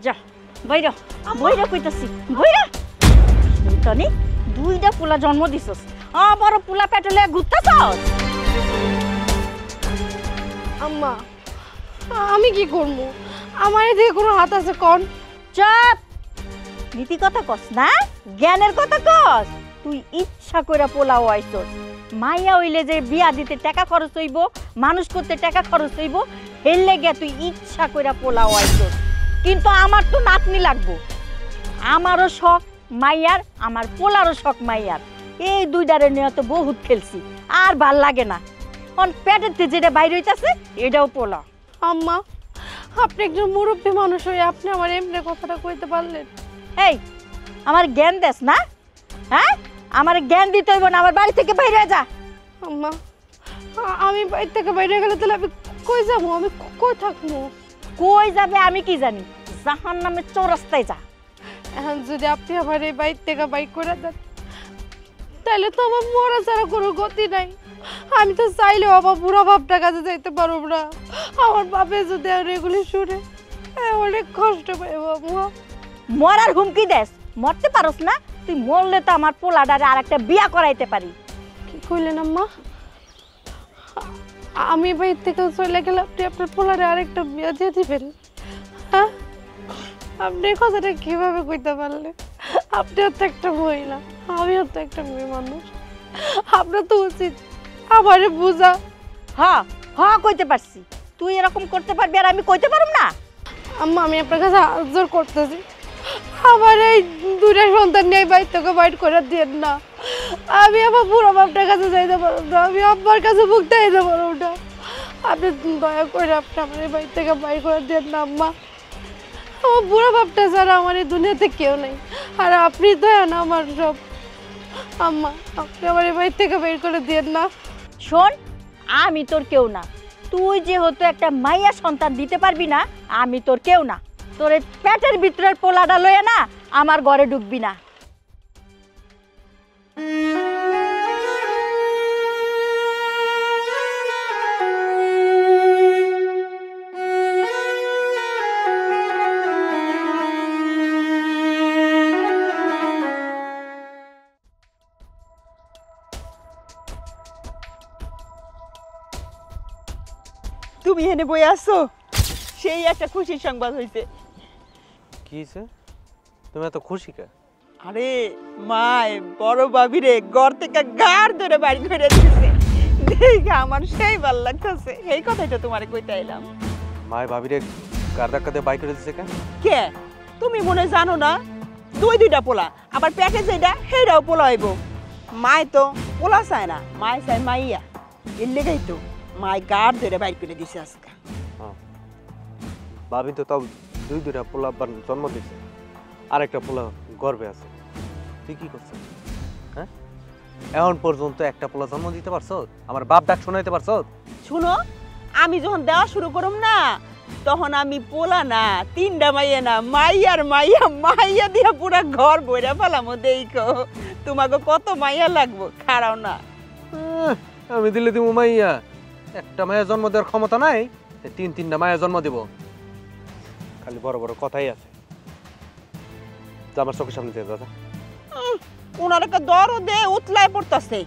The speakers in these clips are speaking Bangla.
যা বাইরা বাইরা কইতাছি বাইরা শয়তানি দুইটা পোলা জন্ম দিছস আবার পোলা পেটলে ঘুরতাছস আম্মা আমি কি করবো আমার এদিকে কোনো হাত আছে কোন চুপ নীতি কথা কস না জ্ঞানের কথা কস তুই ইচ্ছা কইরা পোলাও আইছস মাইয়া হইলে যে বিয়া দিতে টাকা খরচ হইব মানুষ করতে টাকা খরচ হইব এর লেগে তুই ইচ্ছা কইরা পোলাও আইছস কিন্তু আমার তো নাতনি লাগবো আমারও শখ মাইয়ার আমার পোলারও শখ মাইয়ার এই দুইটারে নিয়ে তো বহুত খেলছি আর ভাল লাগে না অন পেটেতে যেটা বাইরে হইতাছে এটাও পোলা আম্মা আপনি একজন মুরব্বী মানুষ হয়ে আপনি আমার এমনি কথাটা কইতে পারলেন এই আমার জ্ঞান দেস না হ্যাঁ আমার জ্ঞান দিতে হইব না আমার বাড়ি থেকে বাইরে যা আম্মা আমি বাড়ি থেকে বাইরে গেলে তাহলে আমি কই যাবো আমি কই থাকবো কই যাবে আমি কি জানি জাহান্নামের চৌরাস্তায় যা এখন যদি আপনি আমার এই বাড়ি থেকে বাইক করে দেন তাহলে তো আমার মরা ছাড়া কোনো গতি নাই আমি তো চাইলেও আমার বুড়া বাপটার কাছে যাইতে পারবো না আমার বাপে যদি আর এগুলি শুনে অনেক কষ্ট পাইব আম্মা মরার হুমকি দেস মরতে পারস না তুই মরলে তো আমার পোলাডারে আর একটা বিয়া করাইতে পারি কি কইলেন আম্মা আমি বাড়ি থেকে চলে গেলে আপনি আপনার পোলারে আরেকটা বিয়া দিয়ে দিবেন হ্যাঁ আপনি কথাটা কিভাবে কইতে পারলেন আপনিও তো একটা মহিলা আমিও তো একটা মেয়ে মানুষ আপনার তো উচিত আমারে বুঝা হ্যাঁ হ্যাঁ কইতে পারছি তুই এরকম করতে পারবি আর আমি কইতে পারুম না আম্মা আমি আপনার কাছে হাত জোর করতেছি আমার এই দুইটা সন্তান নিয়ে বাড়ি থেকে বাইট করে দিন না আমি আমার বুড়ো বাপটার কাছে যাইতে পারব না আমি আব্বার কাছে ভুগতে যেতে পারব না আপনি দয়া করে আপনি আমার এই বাড়ি থেকে বাইর করে দেন না আম্মা আমার বুড়ো বাপটা ছাড়া আমার এই দুনিয়াতে কেউ নেই আর আপনি দয়া না আমার সব আম্মা আপনি আমার এই বাড়ি থেকে বের করে দেন না শোন আমি তোর কেউ না তুই যেহেতু একটা মাইয়া সন্তান দিতে পারবি না আমি তোর কেউ না তোর এই পেটের ভিতরের পোলাটা লয়ে না আমার ঘরে ঢুকবি না তুমি এনে বই আসো সেই একটা খুশির সংবাদ হইছে কি হইছে তুমি এত খুশি কে আরে মায় বড় বাবিরে ঘর থেকে গাড় ধরে বাড়ি করে দিয়েছে দেখে আমার সেই ভালো লাগতেছে এই কথাই তো তোমারে কইতে এলাম মায় ভাবিরে গার ধাক্কা দিয়ে বাইক করে দিছে কেন কে তুমি মনে জানো না দুইটা পোলা আবার পেটে যেটা সেইটাও পোলা হইব মায় তো পোলা চায় না মায় চায় মাইয়া এর লেগেই তো মায় গাড় ধরে বাইর করে দিছে আজকে ভাবি তো তাও দুইটা পোলা জন্ম দিছে আর একটা পোলা গর্ভে আছে তুই কি করছিস হ্যাঁ এখন পর্যন্ত একটা পোলা জন্ম দিতে পারছ আমার বাপ ডাক শোনাইতে পারছ শুনো আমি যখন দেওয়া শুরু করুম না তখন আমি পোলা না তিনটা মাইয়া না মাইয়ার মাইয়া মাইয়া দিয়া পুরা ঘর বইরা ফেলামো দেখো তোমাকে কত মাইয়া লাগবো খারাও না আমি দিলে দিব মাইয়া একটা মায়ের জন্ম দেওয়ার ক্ষমতা নাই তিনটা মায়ের জন্ম দিব খালি বড় বড় কথাই আছে আমার চোখের সামনে দাদা ওনার একটা দরও দে উতলায় পড়তাছে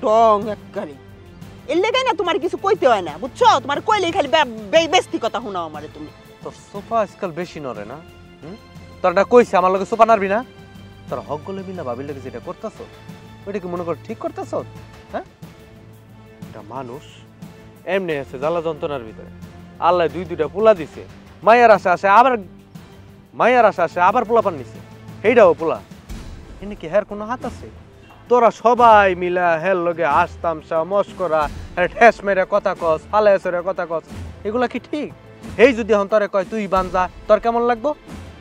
ডং একবারে এর লেগাই না তোমার কিছু কইতে হয় না বুঝছো তোমার কইলেই খালি বেস্তি কথা শোনাও আমারে তুমি তোর সোফা আজকাল বেশি নড়ে না তোরটা কইছে আমার লগে সোফা নাড়বি না তোর হক গলে বিনা ভাবির লগে যেটা করতেছ ওইটা কি মনে কর ঠিক করতেছ হ্যাঁ এটা মানুষ এমনি আছে জ্বালা যন্ত্রণার ভিতরে আল্লাহ দুইটা পোলা দিছে মায়ের আশা আসে আবার পোলা পান নিছে সেইটাও পোলা এনে কি হের কোনো হাত আছে তোরা সবাই মিলা হের লগে আসতামসা মস্করা ঠেস মেরে কথা কস ফালেসরে কথা কস এগুলা কি ঠিক এই যদি এখন তোরে কয় তুই বানজা তোর কেমন লাগবো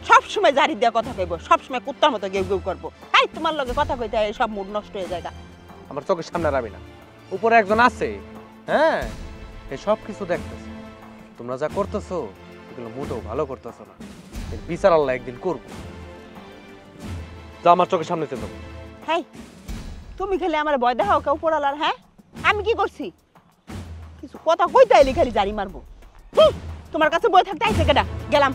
সবসময় জারি দেওয়া কথা কইব সবসময় কুত্তার মতো গেউ গেউ করবো এই তোমার লগে কথা কইতে সব মুড নষ্ট হয়ে যায় আমার চোখের সামনে রাবি না উপরে একজন আছে হ্যাঁ এই সব কিছু দেখতেছে তোমরা যা করতেছো এগুলো মোটেও ভালো করতেছো না এর বিচার আল্লাহ একদিন করবো যা আমার চোখের সামনে চেয়ে দেবো হ্যাঁ তুমি খালি আমার ভয় দেখাও কেউ পড়ালার হ্যাঁ আমি কি করছি কিছু কথা কইতে আইলি খালি জারি মারবো তোমার কাছে বই থাকতে আইছে কেডা গেলাম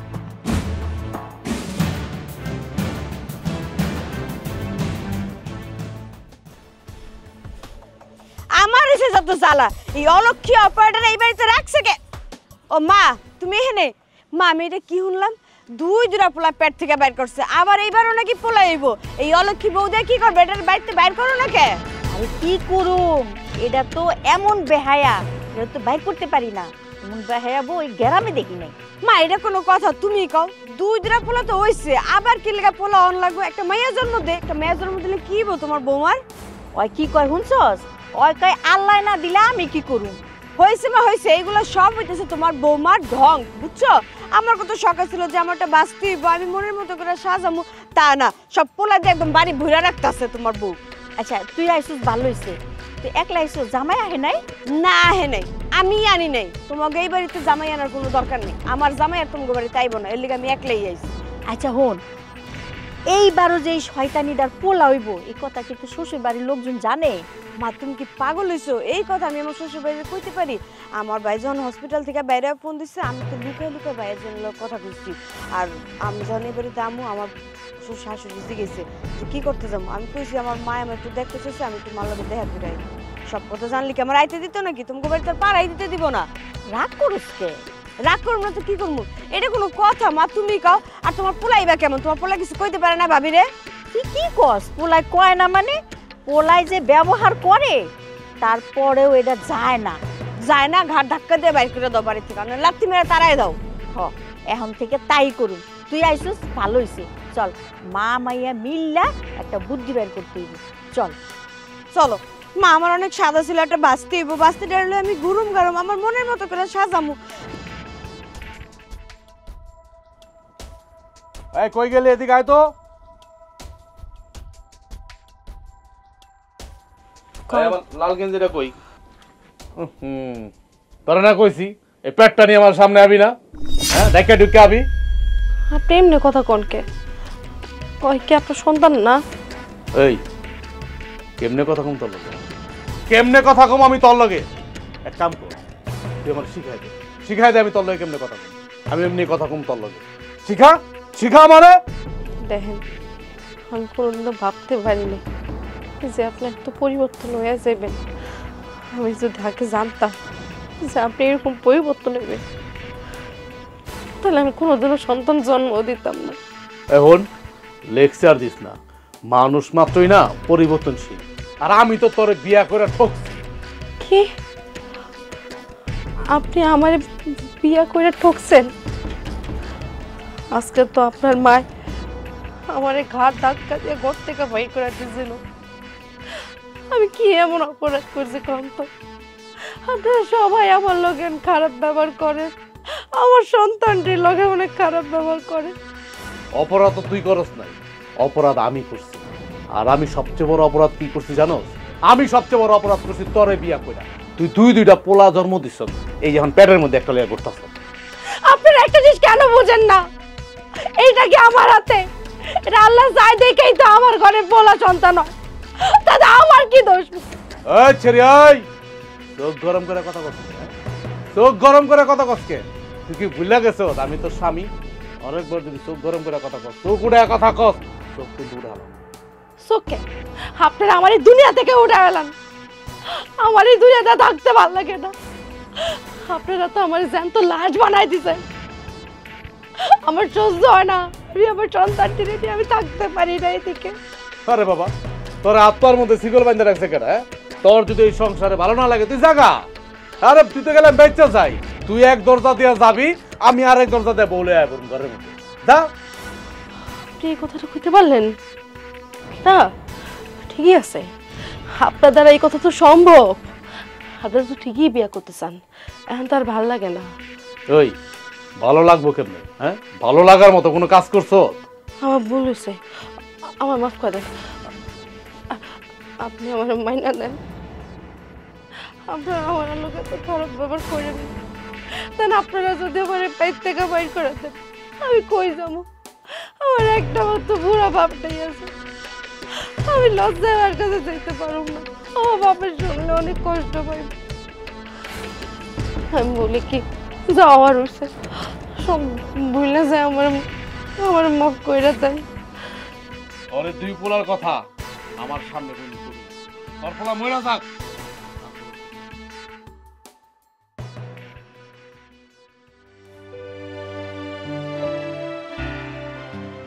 যত জ্বালা এই অলক্ষী অপারেটর এই বাড়িতে রাখছে কে ও মা তুমি এখানে মা আমি এটা কি শুনলাম দুইটা পোলা পেট থেকে বাইর করছে আবার এইবারও নাকি পোলা আইব এই অলক্ষী বউদা কি করবে এটার বাড়িতে বাইর করো না কে আরে কি করুম এটা তো এমন বেহায়া এটা তো বাইর করতে পারি না এমন বেহায়া বউ এই গ্রামে দেখি নাই মা এটা কোনো কথা তুমি কও দুইটা পোলা তো হইছে আবার কি লাগা পোলা অন লাগবে একটা মাইয়া জন্ম দে একটা মেয়ে জন্ম দিলে কি হইব তোমার বৌমার ওই কি কয় শুনছস ওই কয় আল্লাহ না দিলে আমি কি করুম হয়েছে মা হয়েছে এগুলো সব হইতেছে তোমার বৌমার ঢং বুঝছো আমার কত শখ ছিল যে আমারটা বাঁচতে হইব আমি মনের মতো করে সাজামু তা না সব পোলা দিয়ে একদম বাড়ি ভুইরা রাখতেছে তোমার বউ আচ্ছা তুই আইসুস ভালো হইছে তুই একলা আইসুস জামাই আহে নাই না আহে নাই আমি আনি নাই তোমাকে এই বাড়িতে জামাই আনার কোনো দরকার নেই আমার জামাই আর তোমাকে বাড়িতে আইব না এর লিগে আমি একলাই আইছি আচ্ছা হন এইবারও যে এই শয়তানিটার পোলা হইব এই কথা কিন্তু শ্বশুর বাড়ির লোকজন জানে মা তুমি কি পাগল হইছো এই কথা আমি আমার শ্বশুর বাড়িতে কইতে পারি আমার ভাই যখন হসপিটাল থেকে বাইরে ফোন দিচ্ছে আমি তো লুকায় লুকায় ভাইয়ের জন্য কথা কইছি আর আমি যখন এই বাড়িতে আমু আমার শ্বশুর শাশুড়ি জিজ্ঞেসে যে কি করতে যাবো আমি কইছি আমার মা আমার একটু দেখতে চাইছে আমি একটু মাল্লাকে দেখা করে আই সব কথা জানলি কি আমার আইতে দিত নাকি তোমাকে বাড়িতে আর পাড়াই দিতে দিব না রাগ করিস কে রাগ করবো না তো কি করবো এটা কোনো কথা মা তুমি কও আর তোমার পোলাইবা কেমন তোমার পোলা কিছু কইতে পারে না ভাবি রে তুই কি কস পোলাই কয় না মানে পোলাই যে ব্যবহার করে তারপরেও এটা যায় না যায় না ঘাট ধাক্কা দিয়ে বাইর করে দাও বাড়ি থেকে লাত্তি মেরে তারাই দাও হ এখন থেকে তাই করুন তুই আইসুস ভালো হইছে চল মা মাইয়া মিল্লা একটা বুদ্ধি বের করতে হইব চল চলো মা আমার অনেক সাদা ছিল একটা বাঁচতে হইব বাঁচতে ডারলে আমি গুরুম গারম আমার মনের মতো করে সাজামু এই কই গেলি এদিকে আয় তো লাল গেঞ্জিটা কই তোরা না কইছি এই পেটটা নিয়ে আমার সামনে আবি না হ্যাঁ দেখে ঢুকে আবি আপনি এমনি কথা কনকে ওই কি আপনার সন্তান না এই কেমনে কথা কম তোর লগে কেমনে কথা কম আমি তোর লগে এক কাম কর তুই আমার শিখাই দে আমি তোর লগে কেমনে কথা কম আমি এমনি কথা কম তোর লগে শিখা শিখা মানে দেখেন আমি কোনোদিনও ভাবতে পারিনি যে আপনি এত পরিবর্তন হয়ে যাবেন আমি যদি আগে জানতাম যে আপনি এরকম পরিবর্তন হইবেন তাহলে আমি কোনোদিনও সন্তান জন্ম দিতাম না এখন লেকচার দিস না মানুষ মাত্রই না পরিবর্তনশীল আর আমি তো তোরে বিয়া করে ঠকছি কি আপনি আমার বিয়া করে ঠকছেন আজকে তো আপনার মা আমার ঘাট ধাক্কা দিয়ে ঘর থেকে বাইর করে দিয়েছিল আমি কি এমন অপরাধ করছি কম তো আপনারা সবাই আমার লগে খারাপ ব্যবহার করেন আমার সন্তানটির লগে অনেক খারাপ ব্যবহার করে অপরাধ তো তুই করস নাই অপরাধ আমি করছি আর আমি সবচেয়ে বড় অপরাধ কি করছি জানোস আমি সবচেয়ে বড় অপরাধ করছি তোরে বিয়া কইরা তুই দুইটা পোলা জন্ম দিছ এই যখন পেটের মধ্যে একটা লইয়া করতাছ আপনারা একটা জিনিস কেন বুঝেন না এইটা কি আমার হাতে এটা আল্লাহ চাই দেখেই তো আমার ঘরে পোলা সন্তান হয় দাদা আমার কি দোষ এই ছেড়ে এই চোখ গরম করে কথা কস চোখ গরম করে কথা কসকে তুই কি ভুলে গেছ আমি তোর স্বামী অনেকবার যদি চোখ গরম করে কথা কস চোখ উঠে কথা কস চোখ কিন্তু উঠালো সোকে আপনারা আমার এই দুনিয়া থেকে উঠে গেলেন আমার এই দুনিয়াতে থাকতে ভালো লাগে না আপনারা তো আমার জ্যান্ত লাশ বানাই দিছেন আমার সহ্য হয় না আমি আমার সন্তানটি নিয়ে আমি থাকতে পারি না এদিকে আরে বাবা তোর আত্মার মধ্যে শিকল বাঁধে রাখছে কেন তোর যদি এই সংসারে ভালো না লাগে তুই জাগা আরে তুই তো গেলে বেঁচে যাই তুই এক দরজা দিয়ে যাবি আমি আরেক দরজা দিয়ে বলে আয় ঘরের মধ্যে যা আপনি এই কথাটা কইতে পারলেন না ঠিকই আছে আপনার দ্বারা এই কথা তো সম্ভব আপনারা তো ঠিকই বিয়ে করতে চান এখন তো আর ভালো লাগে না ওই ভালো লাগবো কেমনে হ্যাঁ ভালো লাগার মতো কোনো কাজ করছো আমার ভুল হয়েছে আমার মাফ করেন আপনি আমার মাইনা দেন আপনারা আমার লোকের তো খারাপ ব্যবহার করেন দেন আপনারা যদি আমার পেট থেকে বাইর করে দেন আমি কই যাবো আমার একটা মাত্র বুড়া বাপটাই আছে আমি লজ্জায় আর কাছে যেতে পারব না আমার বাপের শুনলে অনেক কষ্ট পাই আমি বলি কি যাওয়ার উঠছে সব ভুলে যায় আমার মাফ কইরা দেন ওরে দুই পোলার কথা আমার সামনে তোর পোলা মইরা থাক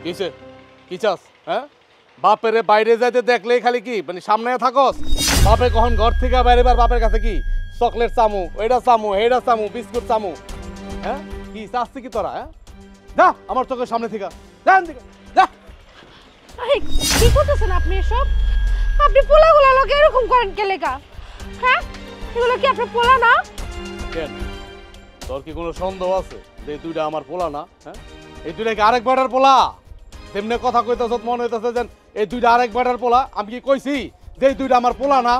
কিসে কি চাস? হ্যাঁ, বাপেরে বাইরে যাইতে দেখলেই খালি কি মানে সামনে থাকস? বাপে কখন ঘর থেকে বাইরে বার বাপের কাছে কি চকলেট চামু, ওইটা চামু, এইটা চামু, বিস্কুট চামু? হ্যাঁ, কি চাচ্ছি কি তোরা? হ্যাঁ, যা আমার চোখের সামনে থেকে যা, যা। আরে কি করতেছেন আপনি এসব? আপনি পোলাগুলো লোকে এরকম করেন কে লেগা? হ্যাঁ, এগুলো কি আপনার পোলা না? কেন, তোর কি কোনো সন্দেহ আছে যে এই দুইটা আমার পোলা না? হ্যাঁ, এই দুইটা কি আরেক বেটার পোলা? তেমনি কথা কইতেছ মনে হইতেছে যে এই দুইটা আরেক বেটার পোলা। আমি কি কইছি যে এই দুইটা আমার পোলা না?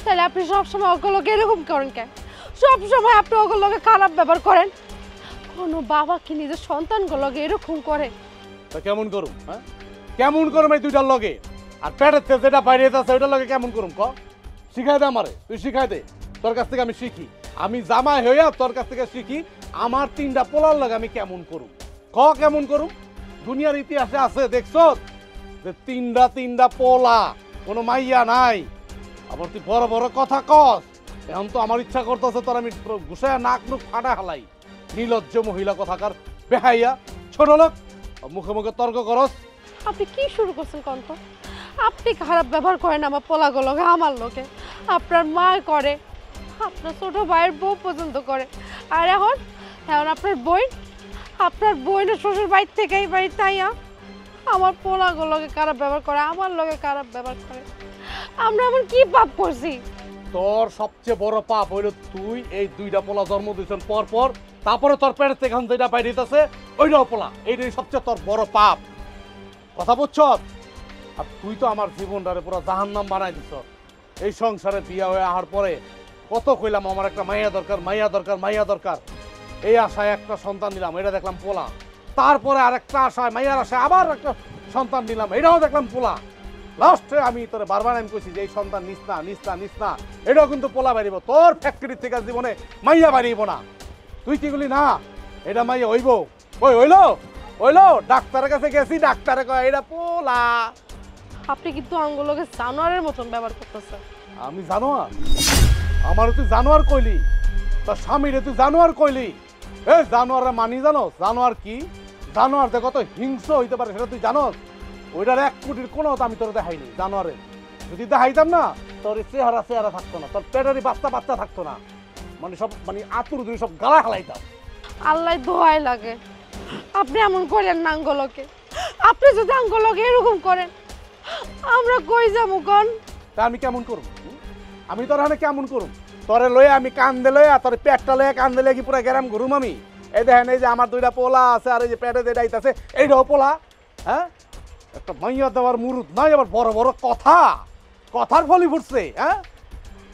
তাহলে আপনি সবসময় ওগুলোকে এরকম করেন কেন? সবসময় আপনি ওগুলোকে খারাপ ব্যবহার করেন। কোনো বাবা কি নিজের সন্তানগুলোকে এরকম করে? তা কেমন করুম? হ্যাঁ, কেমন করুম এই দুইটার লগে? আর পেটের থেকে যেটা বাইরে আছে ওইটার লগে কেমন করুম? ক, শিখাই দে আমারে, তুই শিখাই দে। তোর কাছ থেকে আমি শিখি, আমি জামাই হইয়া তোর কাছ থেকে শিখি আমার তিনটা পোলার লগে আমি কেমন করুম। ক, কেমন করুম? দুনিয়ার ইতিহাসে আছে দেখছ যে তিনটা পোলা, কোনো মাইয়া নাই। আবার তুই বড় বড় কথা কস। এখন তো আমার ইচ্ছা করতেছে তোর আমি ঘুষায় নাক মুখ ফাটা হালাই। নির্লজ্জ মহিলা কথাকার, বেহাইয়া, ছোট লোক, মুখে মুখে তর্ক করস। আপনি কি শুরু করছেন কন্ত? আপনি খারাপ ব্যবহার করেন আমার পোলাগুলোকে, আমার লোকে। আপনার মা করে, আপনার ছোট ভাইয়ের বউ পর্যন্ত করে। আর এখন এখন আপনার বোনের শ্বশুর বাড়ির থেকে এই বাড়ি তাইয়া আমার পোলাগুলোকে খারাপ ব্যবহার করে, আমার লোকে খারাপ ব্যবহার করে। আমরা এমন কি পাপ করছি? তোর সবচেয়ে বড় পাপ হইল তুই এই দুইটা পোলা জন্ম দিয়েছেন পর পর, তারপরে তোর পেটের থেকে যেটা বাইরে দিতেছে ওইটাও পোলা। এইটাই সবচেয়ে তোর বড় পাপ। কথা বুঝছ? আর তুই তো আমার জীবনটারে পুরো জাহান্নাম বানাই দিছ। এই সংসারে বিয়া হয়ে আসার পরে কত কইলাম আমার একটা মাইয়া দরকার, মাইয়া দরকার, মাইয়া দরকার। এই আশায় একটা সন্তান নিলাম, এটা দেখলাম পোলা। তারপরে আরেকটা আশায়, মাইয়ার আশায় আবার একটা সন্তান নিলাম, এটাও দেখলাম পোলা। লাস্টে আমি তোরে বারবার আমি কইছি যে এই সন্তান নিস না, নিস না, নিস না। এটাও কিন্তু পোলা বাড়িব। তোর ফ্যাক্টরি থেকে জীবনে মাইয়া বাড়িব না। তুই কি বলি না এটা মাইয়া হইব? ওই হইলো ডাক্তারের কাছে গেছি, ডাক্তারে কয় এটা পোলা। আপনি কিন্তু আঙ্গুলোকে জানোয়ারের মতন ব্যবহার করতেছেন। আমি জানোয়ার? আমার তুই জানোয়ার কইলি? তোর স্বামীরে তুই জানোয়ার কইলি? এই জানোয়াররা মানি জানো? জানোয়ার কি? জানোয়ার যে কত হিংস্র হইতে পারে সেটা তুই জানোস? ওইটার 1 কোটির কোনো আমি তোর দেখাইনি জানোয়ারের। যদি দেখাইতাম না তোর চেহারা থাকতো না, তোর পেটেরই বাচ্চা থাকতো না। মানে সব মানে আতুর দুই সব গালা খালাইতাম। আল্লাহ দোয়াই লাগে আপনি এমন করেন না আঙ্গুলোকে। আপনি যদি আঙ্গুলোকে এরকম করেন আমরা কই যাবো কোন? তা আমি কেমন করব? আমি তোর হানে কেমন করব? তোরে লয়ে আমি কান্দে লয়ে তোর পেটটা লয়ে কান্দে লয়ে কি পুরো গ্রাম ঘুরুম আমি? এই দেখেন এই যে আমার দুইটা পোলা আছে আর এই যে পেটে যেটা আইতাছে এইটাও পোলা। হ্যাঁ, একটা মাইয়া দেওয়ার মুরুদ নাই, আবার বড় বড় কথার ফলি ফুটছে। হ্যাঁ,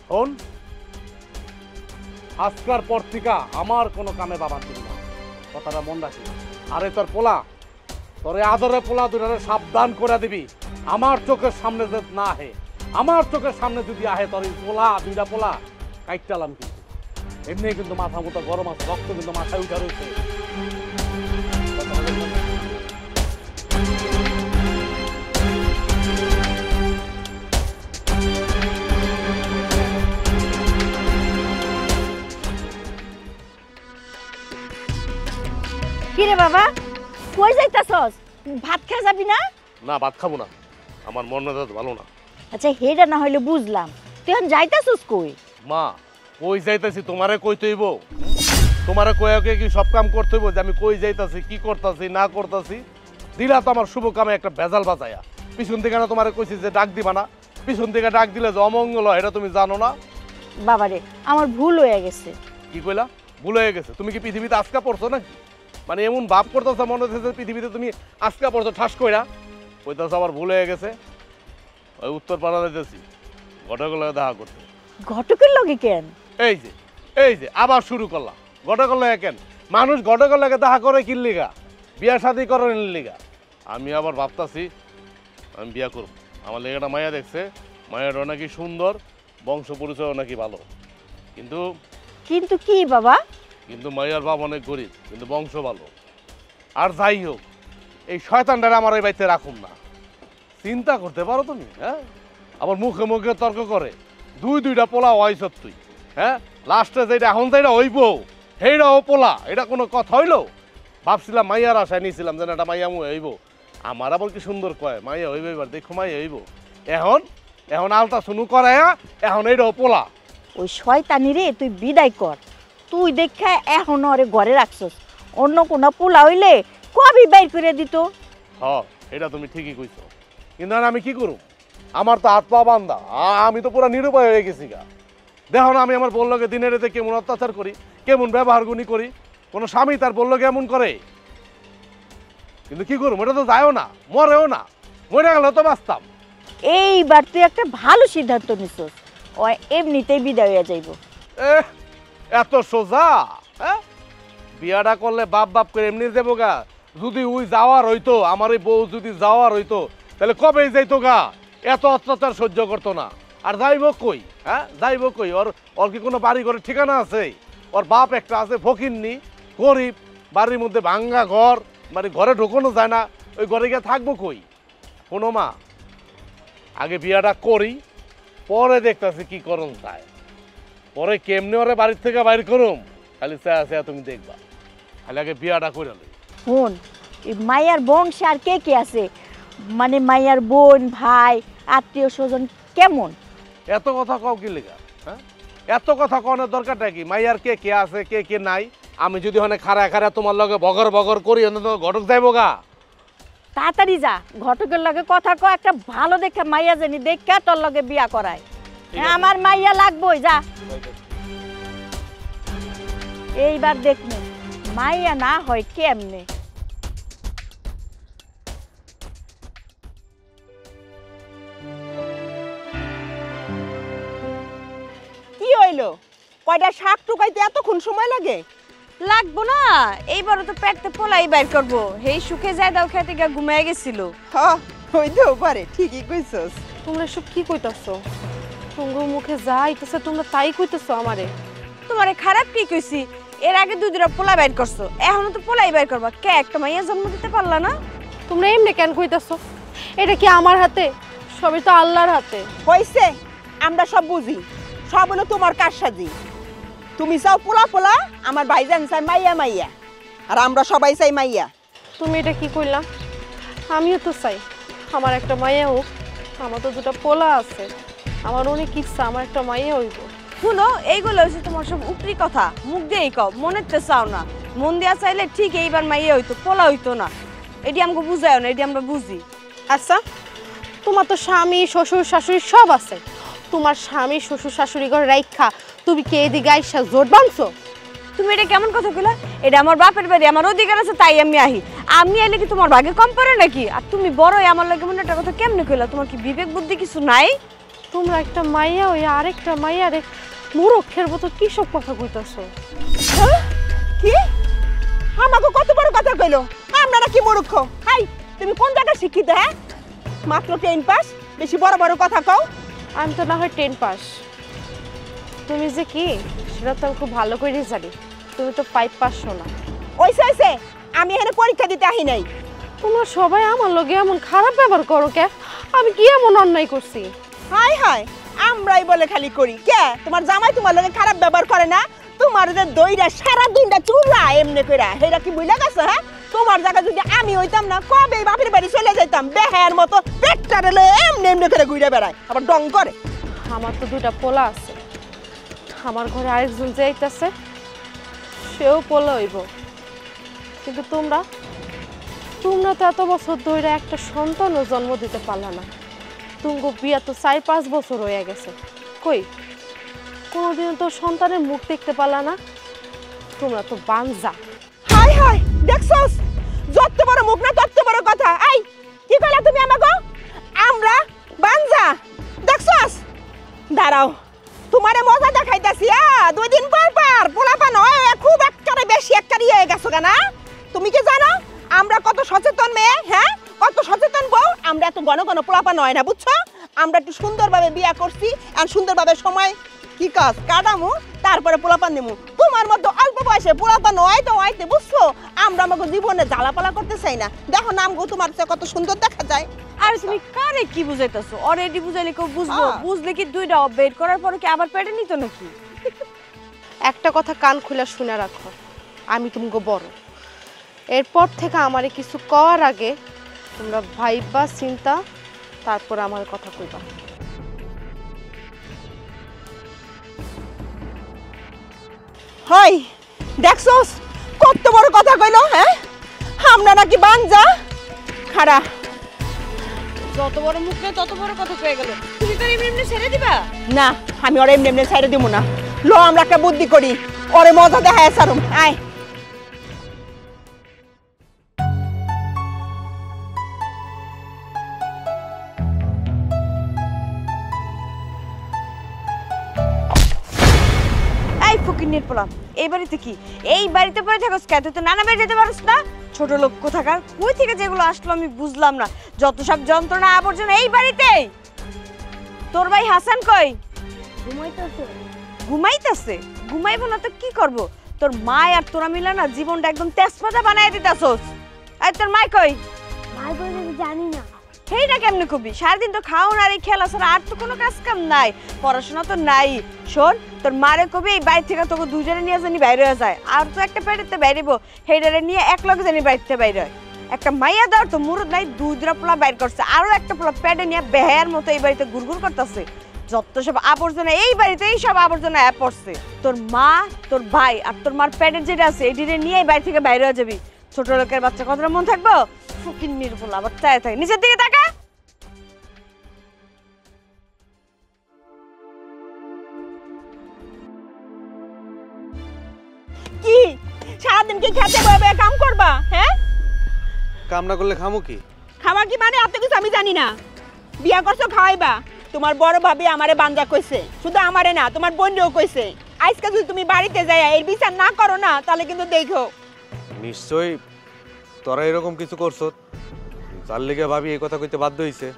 শোন, আজকার পর থেকে আমার কোনো কামে বাবা দিবি না, কথাটা মন রাখি। আরে তোর পোলা, তোর আদরে পোলা দুটারে সাবধান করে দিবি। আমার চোখের সামনে যদি না আহে, আমার চোখের সামনে যদি আহে তোর এই পোলা দুইটা পোলা কাইটালাম কিন্তু। এমনি কিন্তু মাথা মতো গরম আছে, রক্ত কিন্তু মাথায় উঠে রয়েছে। কি রে বাবা, কই যাইতাছস? ভাত খেয়ে যাবি না? না, ভাত খাবো না, আমার মন মেজাজ ভালো না। আচ্ছা হেডা না হইলে বুঝলাম, তুই এখন যাইতাছস কই? মা, কই যাইতাছি তোমারে কইতে হইব? তোমারে কইয়াকে কি সব কাম করতে হইব যে আমি কই যাইতাছি, কি করতাছি না করতাছি? দিলা তো আমার শুভ কামে একটা ভেজাল বাজায়া। পিছন থেকে না তোমারে কইছি যে ডাক দিবা না, পিছন থেকে ডাক দিলে যে অমঙ্গল হয় এটা তুমি জানো না? বাবারে আমার ভুল হয়ে গেছে। কি কইলা? ভুল হয়ে গেছে? তুমি কি পৃথিবীতে আজকা পড়ছো নাকি? মানে এমন ভাব করতেছো মনে হচ্ছে যে পৃথিবীতে তুমি আজকা পড়ছো ঠাস কইরা। কইতাছো আমার ভুল হয়ে গেছে। ওই উত্তর পাড়া যাইতেছি ঘটকের লগে দেখা করতে। ঘটকের লগে কেন? এই যে আবার শুরু করলাম ঘটকের লগে কেন? মানুষ ঘটকের লগে দেখা করে কি লিগা? বিয়া শাদি করার লিগা। আমি আবার ভাবতাছি আমি বিয়া করব। আমার লেগে একটা মায়া দেখছে, মায়াটা নাকি সুন্দর, বংশ পরিচয় নাকি ভালো। কিন্তু কিন্তু কি বাবা? কিন্তু মাইয়ার বাপ অনেক গরিব, কিন্তু বংশ ভালো। আর যাই হোক, এই শয়তানটারে আমার এই বাড়িতে রাখুন না। চিন্তা করতে পারো তুমি? হ্যাঁ, আবার মুখে মুখে তর্ক করে দুইটা পোলা হইছ তুই। হ্যাঁ, লাস্টে যেটা এখন যেটা হইব সেইটাও পোলা, এটা কোনো কথা হইলো? ভাবছিলাম মাইয়ার আশায় নিয়েছিলাম যে একটা মাইয়া মুয়ে হইব, আমার আবার কি সুন্দর কয় মাইয়া হইব, এবার দেখো মাইয়া হইব। এখন এখন আলতা শুনু করায়া এখন এইটাও পোলা। ওই শয়তানি রে তুই বিদায় কর। তুই দেখা এখন ওরে ঘরে রাখছস, অন্য কোনো পোলা হইলে কবি বাইর করে দিত। হ এটা তুমি ঠিকই কইছো, কিন্তু এখন আমি কি করব? আমার তো হাত পা বান্ধা, আমি তো পুরো নিরুপায় হয়ে গেছি গা। দেখো না আমি আমার বললোকে দিনের রাতে কেমন অত্যাচার করি, কেমন ব্যবহার গুনি করি। কোনো স্বামী তার বললোকে এমন করে, কিন্তু কি করবো? এটা তো যায়ও না, মরেও না, মরে গেলেও তো বাঁচতাম। এইবার তুই একটা ভালো সিদ্ধান্ত নিছস, ও এমনিতেই বিদায় হয়ে যাইব। এত সোজা? হ্যাঁ, বিয়াটা করলে বাপ বাপ করে এমনি যাবো গা। যদি ওই যাওয়ার হইতো, আমার ওই বউ যদি যাওয়ার হইতো, তাহলে কবেই যাইতো গা, এত অত্যাচার সহ্য করতো না। আর যাইব কই? হ্যাঁ, যাইব কই? ওর কি কোনো বাড়ি ঘরের ঠিকানা আছে? ওর বাপ একটা আছে ফকিন্নি, গরিব, বাড়ির মধ্যে ভাঙ্গা ঘর, মানে ঘরে ঢোকানো যায় না, ওই ঘরে গিয়ে থাকবো কই? শোনো মা, আগে বিয়াটা করি, পরে দেখতেছি কি করুন চায়, পরে কেমনে ওরে বাড়ির থেকে বাইর করুম খালি চায় তুমি দেখবা। খালি আগে বিয়াটা করে লই। শোন, এই মাইয়ার বংশে আর কে কে আছে? মানে মাইয়ার বোন, ভাই, আত্মীয় স্বজন কেমন? এত কথা কও কি লেগা? হ্যাঁ, এত কথা কনের দরকারটা কি? মাইয়ার কে কে আছে, কে কে নাই? আমি যদি ওখানে খাড়া খাড়া তোমার লগে বগর বগর করি, ঘটক যাইব গা। তাড়াতাড়ি যা, ঘটকের লগে কথা কয়, একটা ভালো দেখে মাইয়া জানি দেখা তোর লগে বিয়া করায়। আমার মাইয়া লাগবই, যা। এইবার দেখবো মাইয়া না হয় কেমনে। কি হইলো? কয়টা শাক টুকাইতে এতক্ষণ সময় লাগে? লাগবো না, এইবারও তো পেটতে পোলাই বাইর করবো। হেই সুখে যায় দাও খেতে গিয়ে ঘুমিয়ে গেছিল। হ্যাঁ হইতেও পারে, ঠিকই কইছস। তোমরা সব কি কইতাছো? তোমার মুখে যা আইতেছে তোমরা তাই কইতেছো আমারে। তোমারে খারাপ কি কইছি? এর আগে দুইটা পোলা বাইর করছো, এখনো তো পোলাই বাইর করবা। কে একটা মাইয়া জন্ম দিতে পারলা না? তোমরা এমনি কেন কইতাছো? এটা কি আমার হাতে? সবই তো আল্লাহর হাতে। হইছে, আমরা সব বুঝি, সব হলো তোমার কারসাজি। তুমি চাও পোলা পোলা, আমার ভাইজান চাই মাইয়া মাইয়া, আর আমরা সবাই চাই মাইয়া। তুমি এটা কি কইলা? আমিও তো চাই আমার একটা মাইয়া হোক। আমার তো দুটো পোলা আছে, আমার অনেক ইচ্ছা আমার একটা মাইয়া হইব। শুনো, এইগুলো হচ্ছে তোমার সব উপরি কথা, মুখ দিয়েই কও, মনের তো চাও না। মন দিয়া চাইলে ঠিক এইবার মাইয়া হইতো, পোলা হইতো না। এটি আমাকে বুঝায় না, এটি আমরা বুঝি। আচ্ছা, তোমার তো স্বামী শ্বশুর শাশুড়ি সব আছে। তোমার স্বামী শ্বশুর শাশুড়ি ঘরে রাইখা তুমি কে এদিকে আইসা জোট বাঁধছো? তুমি এটা কেমন কথা কইলা? এটা আমার বাপের বাড়ি, আমার অধিকার আছে, তাই আমি আহি। আমি আইলে কি তোমার ভাগে কম পড়ে নাকি? আর তুমি বড়ই আমার লাগে মনে একটা কথা কেমনে কইলা? তোমার কি বিবেক বুদ্ধি কিছু নাই? তোমরা একটা মাইয়া ওই আরেকটা মাইয়ারে মূর্খের মতো কি সব কথা কইতাছো? কি আমাকে কত বড় কথা কইলো? আমরা নাকি মূর্খ? হাই, তুমি কোন জায়গায় শিক্ষিত? হ্যাঁ, মাত্র 10 পাস, বেশি বড় বড় কথা কও। আমি তো না হয় 10 পাস, তুমি যে কি সেটা তো আমি খুব ভালো করে জানি। তুমি তো 5 পাস না। ওইসে আমি এখানে পরীক্ষা দিতে আহি নাই। তোমরা সবাই আমার লগে এমন খারাপ ব্যবহার করো কে? আমি কি এমন অন্যায় করছি? হাই হাই, আমরাই বলে খালি করি। কে তোমার জামাই তোমার লগে খারাপ ব্যবহার করে না? তোমার যে দইরা সারা দিনটা চুলা এমনি কইরা, হেরা কি বুইলা গেছে? হ্যাঁ, তোমার জায়গা যদি আমি হইতাম না, কবে বাপের বাড়ি চলে যাইতাম। বেহায়ার মতো পেটটারে লয়ে এমনি এমনি করে ঘুরে বেড়ায়, আবার ডং করে। আমার তো দুটা পোলা আছে, আমার ঘরে আরেকজন যে আইতাছে সেও পোলা হইব। কিন্তু তোমরা তো এত বছর ধরে একটা সন্তানও জন্ম দিতে পারলা না। তুমগো বিয়া তো 4-5 বছর হয়ে গেছে, কই কোনোদিন তো সন্তানের মুখ দেখতে পারলা না। তোমরা তো বাঞ্জা। হাই হাই, দেখছস? যত বড় মুখ না তত বড় কথা। আই, কি কইলা তুমি আমাগো? আমরা বাঞ্জা? দেখছস? দাঁড়াও, তোমারে মজা দেখাইতাছি। 2 দিন পর পোলাপান হয় খুব একবারে বেশি একবারই হয়ে গেছো না? তুমি কি জানো আমরা কত সচেতন মেয়ে? হ্যাঁ, কত সচেতন বউ। আমরা এত ঘন ঘন পোলাপান হয় না, বুঝছো? আমরা একটু সুন্দরভাবে বিয়া করছি, আর সুন্দরভাবে সময় কি কাজ কাটামু, তারপরে পোলাপান নেমু। তোমার মতো অল্প বয়সে পোলাপান হয়তো হয়তো, বুঝছো? আমরা আমাকে জীবনে জ্বালাপালা করতে চাই না। দেখো নামগো তোমার চেয়ে কত সুন্দর দেখা যায়। আর তুমি কারে কি বুঝাইতাছো? অলরেডি বুঝাইলে কেউ বুঝবো? বুঝলে কি দুইটা বের করার পরে কি আবার পেটে নিত নাকি? একটা কথা কান খুলে শুনে রাখো, আমি তুমগো বড়। এরপর থেকে আমারে কিছু করার আগে তোমরা ভাইবা চিন্তা তারপর আমার কথা কইবা। হয় দেখছস কত বড় কথা কইলো, হ্যাঁ আমরা নাকি বাঞ্জা খাড়া। যত বড় মুখ নেই তত বড় কথা কয়ে গেল। তুমি তো এমনি এমনি ছেড়ে দিবা? না আমি ওরে এমনি এমনি ছাইড়ে দিব না। লো আমরা একটা বুদ্ধি করি, ওরে মজা দেখায় সারুম। আয় এই ফকিন্নির পোলা, এই বাড়িতে কি? এই বাড়িতে পড়ে থাকস কে? তুই তো নানা বাড়ি যেতে পারস না? ছোট লোক কোথাকার, কই থেকে যেগুলো আসলো আমি বুঝলাম না। যত সব যন্ত্রণা আবর্জনা এই বাড়িতেই। তোর ভাই হাসান কই? ঘুমাইতেছে। ঘুমাইতেছে? ঘুমাইবো না তো কি করব? তোর মা আর তোরা মিলে না জীবনটা একদম তেজপাতা বানায় দিতাছস। আর তোর মা কই? ভাই বলে জানি না। সেইটা কেমনে কবি? সারাদিন তো খাওন আর এই খেলা ছাড়া আর তো কোনো কাজ কাম নাই, পড়াশোনা তো নাই। শোন, তোর মারে কবি এই বাড়ি থেকে তোকে দুজনে নিয়ে জানি বাইরে হয়ে যায়, আর তো একটা পেটেতে বাইরেব, সেইটারে নিয়ে এক লগে জানি বাড়িতে বাইরে হয়। একটা মাইয়া দেওয়ার তো মুরুদ নাই, দুধরা পোলা বাইর করছে, আরো একটা পোলা পেটে নিয়ে বেহায়ার মতো এই বাড়িতে গুড়গুড় করতেছে। যত সব আবর্জনা এই বাড়িতে, এই সব আবর্জনা পড়ছে। তোর মা, তোর ভাই আর তোর মার পেটের যেটা আছে এটিরে নিয়ে এই বাড়ি থেকে বাইরে হয়ে যাবি। ছোট লোকের বাচ্চা কতটা মন থাকবো? ফকিন্নির পোলা আবার চায় থাকে। নিচের দিকে তাকা। কি সারাদিন কি খেতে বয়ে কাম করবা? হ্যাঁ কাম না করলে খামু কি? খাওয়া কি মানে এত কিছু আমি জানি না। বিয়া করছো খাওয়াইবা। তোমার বড় ভাবি আমারে বাঞ্জা কইছে, শুধু আমারে না তোমার বোনও কইছে। আজকে যদি তুমি বাড়িতে যাইয়া এর বিচার না করো না তাহলে কিন্তু দেখো। নিশ্চয়ই তোরা এরকম কিছু করছো, যার লেগে ভাবি এই কথা কইতে বাধ্য হইছে।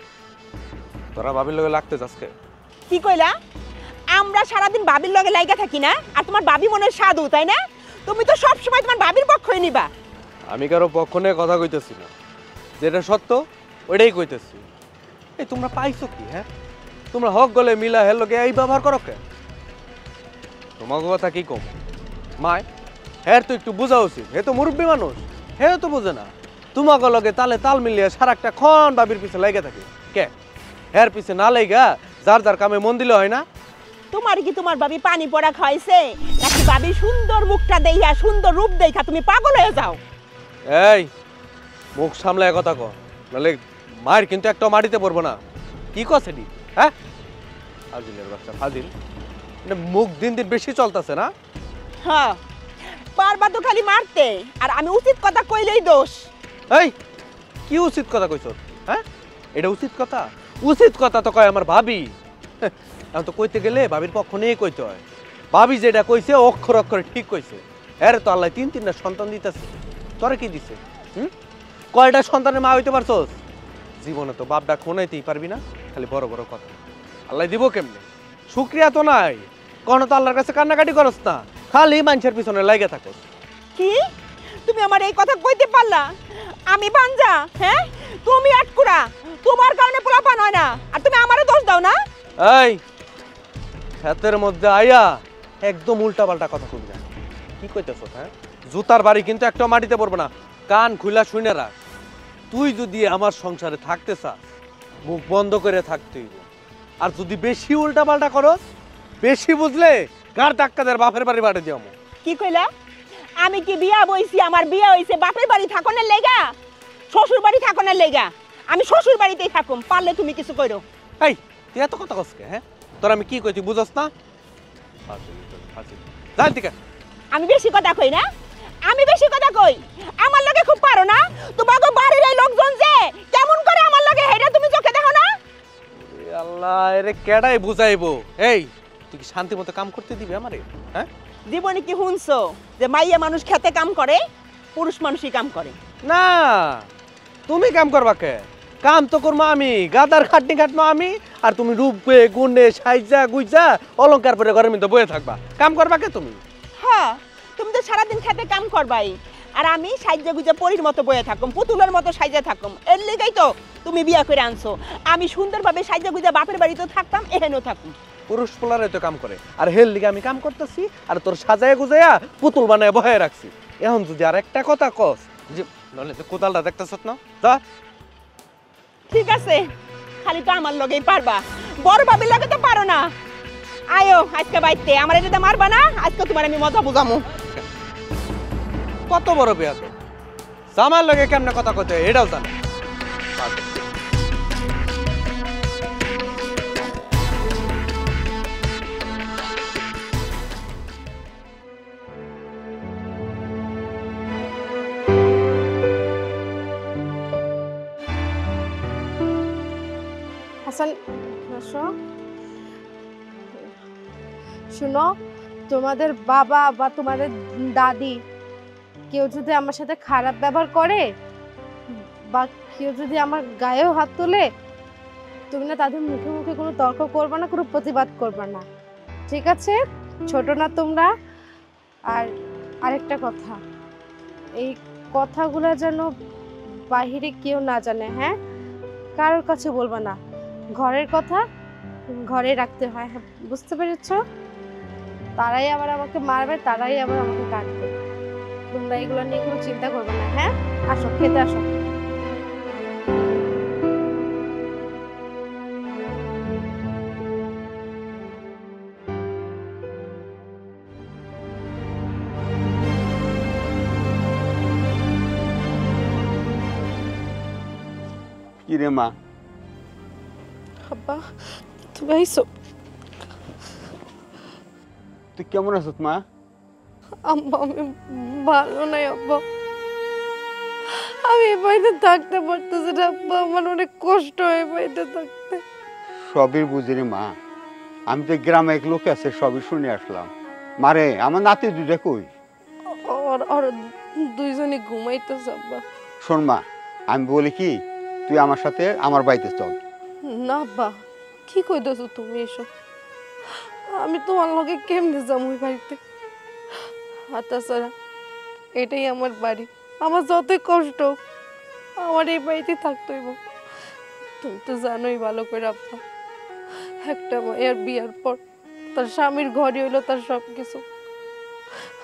তোরা ভাবির লগে লাগতে আজকে কি কইলা? আমরা সারাদিন ভাবির লগে লাইগা থাকি না, আর তোমার ভাবি মনের সাধু, তাই না? তুমি তো সব সময় তোমার ভাবির পক্ষই নিবা। আমি কারো পক্ষ নিয়ে কথা কইতেছি না, যেটা সত্য ওইটাই কইতেছি। এই তোমরা পাইছো কি? হ্যাঁ তোমরা হক গলে মিলা হের লগে এই ব্যবহার করো কে? তোমার কথা কি কম? মায় হ্যাঁ তো একটু বোঝা উচিত, হে তো মুরব্বী মানুষ, হে তো বোঝে না। তোমাকে লগে তালে তাল মিলিয়ে সারাটা ক্ষণ বাবির পিছে লেগে থাকে কে? হের পিছে না লেগা যার যার কামে মন দিলে হয় না? তোমার কি তোমার ভাবি পানি পড়া খাইছে, নাকি ভাবি সুন্দর মুখটা দেইয়া সুন্দর রূপ দেখা তুমি পাগল হয়ে যাও? এই মুখ সামলায় কথা কর, নাহলে মায়ের কিন্তু একটা মাটিতে পড়বো না। কি কছে নি? হ্যাঁ ফাজিলের বাচ্চা ফাজিল, মানে মুখ দিন দিন বেশি চলতেছে না? হ্যাঁ পারবা তো খালি মারতে, আর আমি উচিত কথা কইলেই দোষ। এই কি উচিত কথা কইছ? হ্যাঁ এটা উচিত কথা? উচিত কথা তো কয় আমার ভাবি। এখন তো কইতে গেলে ভাবির পক্ষ নিয়ে কইতে হয়। ভাবি যেটা কইছে অক্ষর অক্ষরে ঠিক কইছে। এর তো আল্লাহ তিনটা সন্তান দিতেছে, তোরা কি দিছে? কয়টা সন্তানের মা হইতে পারছস? জীবনে তো বাপ ডাক শোনাইতেই পারবি না, খালি বড় বড় কথা। আল্লাহ দিব কেমনে? শুক্রিয়া তো নাই, কোনো তো আল্লাহর কাছে কান্নাকাটি করস না, খালি মানুষের পিছনে লাগে থাকস। কি তুমি আমার এই কথা কইতে পারলা? আমি বাঞ্জা? হ্যাঁ তুমি আটকুরা, তোমার কারণে পোলাপান হয় না, আর তুমি আমারে দোষ দাও না? এই ক্ষেতের মধ্যে আইয়া একদম উল্টা পাল্টা কথা কইবি না। কি কইতেছ? হ্যাঁ জুতার বাড়ি কিন্তু একটা মাটিতে পড়বে না, কান খুলা শুনে রাখ। তুই যদি আমার সংসারে থাকতে চাস মুখ বন্ধ করে থাকতে হইব, আর যদি বেশি উল্টা পাল্টা করো, বেশি বুঝলে কার ধাক্কা দেয় বাপের বাড়ি বাড়ি দিও। কি কইলা? আমি কি বিয়া বইছি, আমার বিয়া হইছে বাপের বাড়ি থাকনের লেগা, শ্বশুর বাড়ি থাকনের লেগা? আমি শ্বশুর বাড়িতেই থাকুম, পারলে তুমি কিছু কইরো। এই তুই এত কথা কসকে? হ্যাঁ তোর আমি কি কই তুই বুঝস না? যাই ঠিক আছে। আমি বেশি কথা কই না? আমি বেশি কথা কই? আমার লগে খুব পারো না? তোমাকে বাড়ির এই লোকজন যে কেমন করে আমার লগে হেডা তুমি চোখে দেখো না? আল্লাহ এরে কেডাই বুঝাইবো? এই তুই কি শান্তি মতো কাম করতে দিবি আমারে? হ্যাঁ জীবনে কি শুনছো যে মাইয়া মানুষ খেতে কাম করে, পুরুষ মানুষই কাম করে? না তুমি কাম করবা কে? কাম তো করবো আমি, গাদার খাটনি খাটনো আমি, আর তুমি রূপে গুণে সাইজা গুইজা অলংকার পরে ঘরের মধ্যে বয়ে থাকবা। কাম করবা কে তুমি? হ্যাঁ তুমি তো সারাদিন খেতে কাম করবাই, আর আমি সাইজা গুজা পরীর মতো বয়ে থাকুম, পুতুলের মতো সাইজা থাকুম। এর লেগেই তো তুমি বিয়া করে আনছো। আমি সুন্দরভাবে সাইজা গুজা বাপের বাড়িতে থাকতাম, এহেনও থাকুম। পুরুষ পোলারে তো কাম করে, আর হেল লিগে আমি কাম করতেছি, আর তোর সাজায় গুজাইয়া পুতুল বানায় বহায় রাখছি। এখন যদি আর একটা কথা কস যে নলে কোদালটা দেখতেছ না, যা ঠিক আছে, খালি তো আমার লগেই পারবা, বড় ভাবির লগে তো পারো না। আয়ো আজকে বাইতে, আমার এটা মারবা না, আজকে তোমার আমি মজা বুঝামু। কত বড় বিয়া তো, জামার লগে কেমনে কথা কইতে এটাও জানে। হাসান, আসো। শুনো, তোমাদের বাবা বা তোমাদের দাদি কেউ যদি আমার সাথে খারাপ ব্যবহার করে বা কেউ যদি আমার গায়েও হাত তোলে, তুমি না তাদের মুখে মুখে কোনো তর্ক করবে না, কোনো প্রতিবাদ করবে না, ঠিক আছে? ছোট না তোমরা। আর আরেকটা কথা, এই কথাগুলো যেন বাহিরে কেউ না জানে, হ্যাঁ? কারোর কাছে বলবা না, ঘরের কথা ঘরে রাখতে হয়, হ্যাঁ? বুঝতে পেরেছ? তারাই আবার আমাকে মারবে, তারাই আবার আমাকে কাটবে। তোমরা এগুলো নিয়ে কোনো চিন্তা করবে না, হ্যাঁ? আসো, খেতে আসো। কি রে মা? আব্বা, তুমি আইসো? তুই কেমন আছিস মা? আম্মা, আমি ভালো নাই আব্বা। আমি এই বাড়িতে থাকতে পারতেছি না আব্বা, আমার অনেক কষ্ট হয় এই বাড়িতে থাকতে। সবই বুঝি রে মা, আমি তো গ্রামে এক লোক আছে, সবই শুনে আসলাম। মারে, আমার নাতি দুইটা কই? আর দুইজনে ঘুমাইতেছে আব্বা। শোন মা, আমি বলি কি, তুই আমার সাথে আমার বাড়িতে চল। না আব্বা, কি কইতেছো তুমি এসব? আমি তোমার লগে কেমনে যাবো ওই বাড়িতে? আর তাছাড়া এটাই আমার বাড়ি, আমার যতই কষ্ট আমার এই বাড়িতে থাকতে হইব। তুমি তো জানোই ভালো করে আব্বা, একটা মায়ের বিয়ার পর তার স্বামীর ঘরই হইলো তার সব কিছু।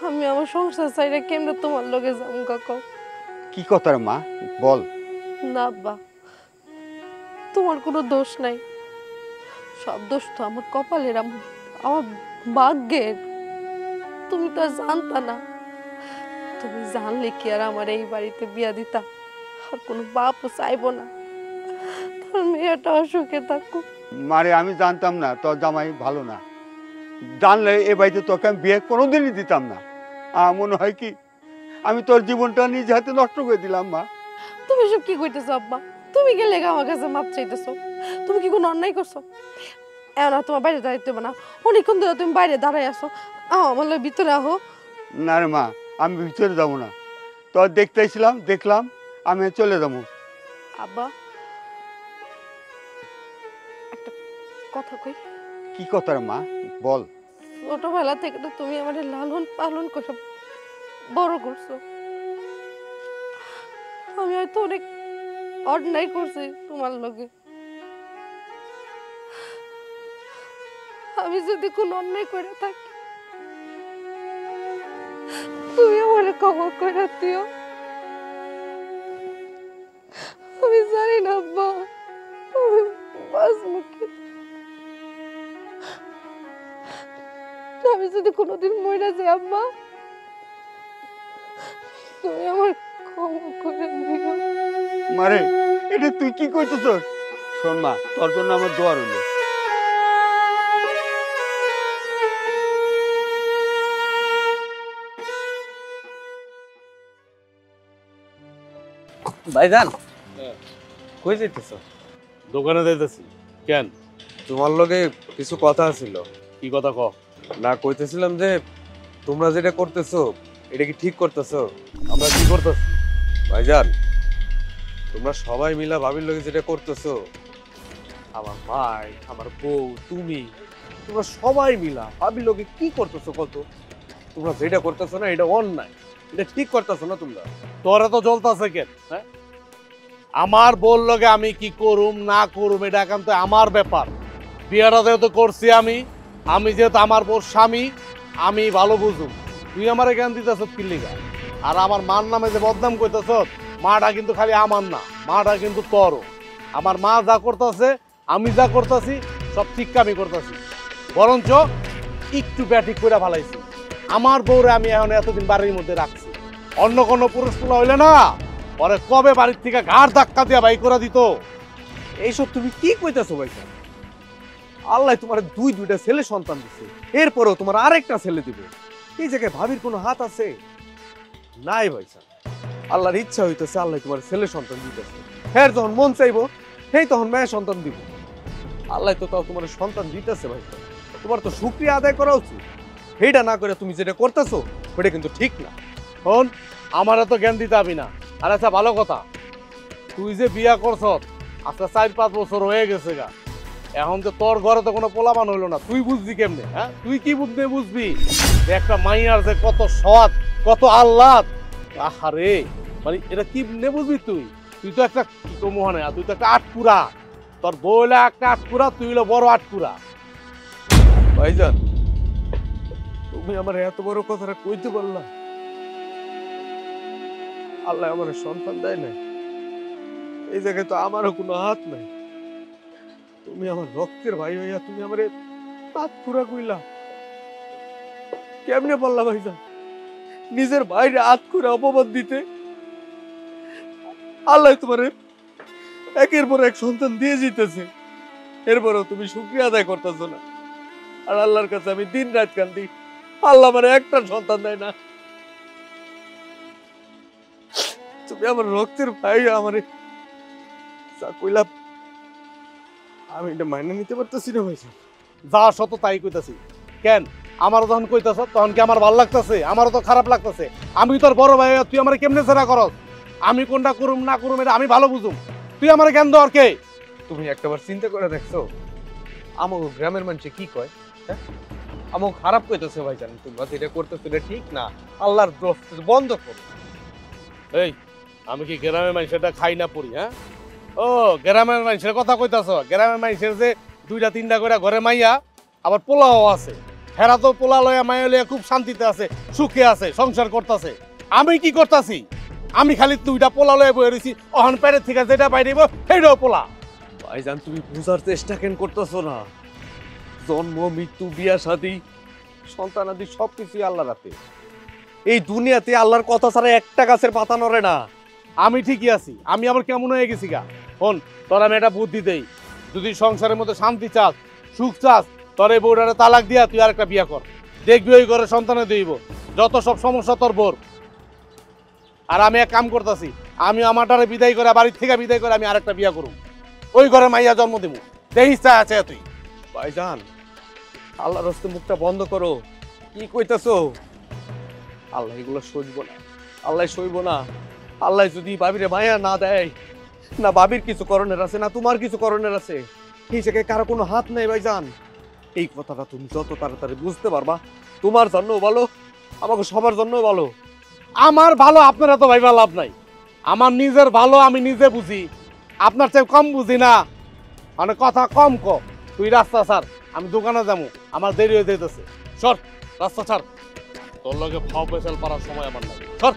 আমি আমার সংসার চাইলে কেমনে তোমার লগে যাবো কাকা? কি কথা রে মা, বল। না আব্বা, তোমার কোনো দোষ নাই, সব দোষ তো আমার কপালের, আমার ভাগ্যের। তুমি তো আর জানতা না, তুমি জানলে কি আর আমার এই বাড়িতে বিয়া দিতা? আর কোনো বাপও চাইবো না তার মেয়েটা অসুখে থাকুক। মারে, আমি জানতাম না তোর জামাই ভালো না, জানলে এ বাড়িতে তোকে আমি বিয়ে কোনোদিনই দিতাম না। মনে হয় কি আমি তোর জীবনটা নিজ হাতে নষ্ট করে দিলাম মা। তুমি সব কি কইতেছো আব্বা? তুমি কি লেগে আমার কাছে মাপ চাইতেছো? তুমি কি কোনো অন্যায় করছো? এমন তোমার বাইরে দাঁড়াইতে হবে না, অনেকক্ষণ ধরে তুমি বাইরে দাঁড়াই আসো। আমার লোক ভিতরে আহো। না রে মা, আমি ভিতরে যাবো না, তোর দেখতেছিলাম, দেখলাম, আমি চলে যাবো। আব্বা, একটা কথা কই। কি কথা রে মা, বল। ছোটবেলা থেকে তো তুমি আমাদের লালন পালন করে বড় করছো। আমি হয়তো অনেক অন্যায় করছি তোমার লগে। আমি যদি কোনো অন্যায় করে থাকি, তুমি আমার ক্ষমা করে দিও। আমি জানি না আব্বা, আমি বাঁচবো কি। আমি যদি কোনোদিন মরে যাই আব্বা, তুমি আমার ক্ষমা করে দিও। মারে, এটা তুই কি করতেছ? শোন মা, তোর জন্য আমার দোয়া রইল। ভাইজান, কই যাইতেছ? দোকানে যাইতেছি। কেন? তোমার লগে কিছু কথা ছিল। কি কথা ক? না, কইতেছিলাম যে তোমরা যেটা করতেছো এটা কি ঠিক করতেছো? আমরা কি করতেছি? ভাইজান, তোমরা সবাই মিলা ভাবির লগে যেটা করতেছো, আমার ভাই, আমার বউ, তুমি, তোমরা সবাই মিলা ভাবির লগে কি করতেছো কত? তোমরা যেটা করতেছো না এটা অন্যায়, এটা ঠিক করতেছো না তোমরা। তোরা তো জ্বলতাছে কেন? হ্যাঁ, আমার বল লগে আমি কি করুম না করুম এটা একান্ত আমার ব্যাপার। বিয়েটা যেহেতু করছি আমি যেহেতু আমার বউর স্বামী, আমি ভালো বুঝুম। তুই আমার জ্ঞান দিতেছ কি লিগা? আর আমার মার নামে যে বদনাম করতেছ, মাটা কিন্তু খালি আমার না, মাটা কিন্তু তোরও। আমার মা যা করতেছে, আমি যা করতেছি, সব ঠিক কামই করতেছি। বরঞ্চ একটু ব্যাটিক করে ফেলাইছি। আমার বউরে আমি এখন এতদিন বাড়ির মধ্যে রাখছি। অন্য কোনো পুরুষ পোলা হইলে না, পরে কবে বাড়ির থেকে ঘাড় ধাক্কা দিয়া বাই করে দিত। এইসব তুমি কি কইতাছো ভাইজান? আল্লাহ তোমার দুইটা ছেলে সন্তান দিছে, এরপরেও তোমার আরেকটা ছেলে দিবে। এই জায়গায় ভাবির কোনো হাত আছে? নাই ভাইজান, আল্লাহর ইচ্ছা হইতেছে, আল্লাহ তোমার ছেলে সন্তান দিতেছে। হ্যাঁ, যখন মন চাইবো সেই তখন মেয়ে সন্তান দিব। আল্লাহ তো তাও তোমার সন্তান দিতেছে ভাইজান, তোমার তো শুকরিয়া আদায় করা উচিত। সেইটা না করে তুমি যেটা করতেছো ওটা কিন্তু ঠিক না। শোন, আমার এত জ্ঞান দিতে হবি না। আর আচ্ছা, ভালো কথা, তুই যে বিয়া করছ আজকে 4-5 বছর হয়ে গেছে গা, এখন তো তোর ঘরে তো কোনো পোলাপান হইলো না, তুই বুঝবি কেমনে? হ্যাঁ, তুই কি বুঝবি যে একটা মাইয়ার যে কত সৎ, কত আহ্লাদ। আহারে, মানে এটা কি বুঝবি? তুই তো একটা কি তো মোহনে, তুই তো একটা আটপুরা। তোর বউ হইলো একটা আটপুরা, তুই হইলো বড় আটপুরা। ভাইজান, তুমি আমার এত বড় কথাটা কইতে পারলা? আল্লাহ আমার সন্তান দেয় নাই, এই জায়গায় তো আমারও কোনো হাত নাই। তুমি আমার রক্তের ভাই হইয়া তুমি আমারে হাত পুরা কইলা, কেমনে বললা ভাইজান নিজের ভাইরে হাত করে অপবাদ দিতে? আল্লাহ তোমারে একের পর এক সন্তান দিয়ে জিতেছে, এরপরেও তুমি শুকরিয়া আদায় করতেছো না। আর আল্লাহর কাছে আমি দিন রাত কান্দি, আল্লাহ মানে একটা সন্তান দেয় না। তুমি আমার রক্তের ভাই, আমার যা কইলা আমি এটা মাইনে নিতে পারতেছি না ভাই। যা সত তাই কইতাছি। কেন আমারও যখন কইতাছ তখন কি আমার ভালো লাগতেছে? আমারও তো খারাপ লাগতেছে। আমি তোর বড় ভাই, তুই আমার কেমনে ছেড়া করস? আমি কোনটা করুম না করুম এটা আমি ভালো বুঝুম, তুই আমার জ্ঞান দেওয়ার কে? তুমি একটাবার চিন্তা করে দেখছো আমাকে গ্রামের মানুষে কি কয়? হ্যাঁ, আমাকে খারাপ কইতেছে ভাইজান, তুমি এটা করতেছো এটা ঠিক না, আল্লাহর বন্ধ কর। এই, আমি কি গ্রামের মানুষেরটা খাই না পড়ি? হ্যাঁ, ও গ্রামের মানুষের কথা কইতাছ? গ্রামের মানুষের যে 2-3টা করে ঘরে মাইয়া, আবার পোলাও আছে, হেরা তো পোলা লয়া মাইয়া লইয়া খুব শান্তিতে আছে, সুখে আছে, সংসার করতেছে। আমি কি করতেছি? আমি খালি 2টা পোলা লয়ে বয়ে রয়েছি, অহন পেটের থেকে যেটা বাইরেব সেইটাও পোলা। ভাইজান, তুমি বুঝার চেষ্টা কেন করতেছো না? জন্ম, মৃত্যু, বিয়া শাদী, সন্তানাদি সবকিছুই আল্লাহর হাতে। এই দুনিয়াতে আল্লাহর কথা ছাড়া একটা গাছের পাতা নড়ে না। আমি ঠিকই আছি, আমি আবার কেমন হয়ে গেছি গা? শোন, তোর আমি একটা বুদ্ধি দেই, যদি সংসারের মধ্যে শান্তি চাস, সুখ চাস, তোর এই বউটারে তালাক দিয়া তুই আরেকটা বিয়া কর। দেখবি ওই ঘরে সন্তানে দিব যত সব সমস্যা তোর বোর। আর আমি এক কাম করতেছি, আমি আমারটারে বিদায় করে, বাড়ির থেকে বিদায় করে আমি আরেকটা বিয়া করুম, ওই ঘরে মাইয়া জন্ম দিব। দেখিস তা আছে তুই। ভাইজান, আল্লাহর রাস্তে মুখটা বন্ধ করো। কি কইতাছো? আল্লাহ এগুলো সইব না, আল্লাহ সইব না। আল্লাহ যদি বাবিরে মায়া না দেয়, না বাবির কিছু করণের আছে, না তোমার কিছু করণের আছে, এই জায়গায় কারো কোনো হাত নেই ভাইজান। এই কথাটা তুমি যত তাড়াতাড়ি বুঝতে পারবা, তোমার জন্যও ভালো, আমাকে সবার জন্যও ভালো। আমার ভালো আপনারা তো ভাইবা লাভ নাই, আমার নিজের ভালো আমি নিজে বুঝি, আপনার চেয়ে কম বুঝি না। মানে কথা কম ক, তুই রাস্তা ছাড়, আমি দোকানে যাবো, আমার দেরি হয়ে যেতেছে। সর, রাস্তা ছাড়, তোর লগে ফাও পেছাল পারার সময় আমার লাগে। সর।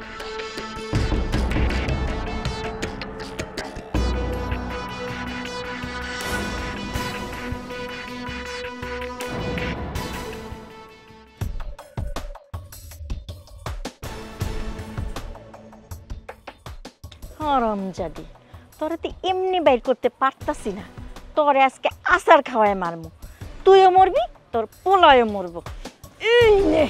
হারামজাদি, তোরে তো এমনি বাইর করতে পারতাছি না, তোরে আজকে আচার খাওয়ায় মারমু। তুইও মরবি, তোর পোলায়ও মরবো। এই নে।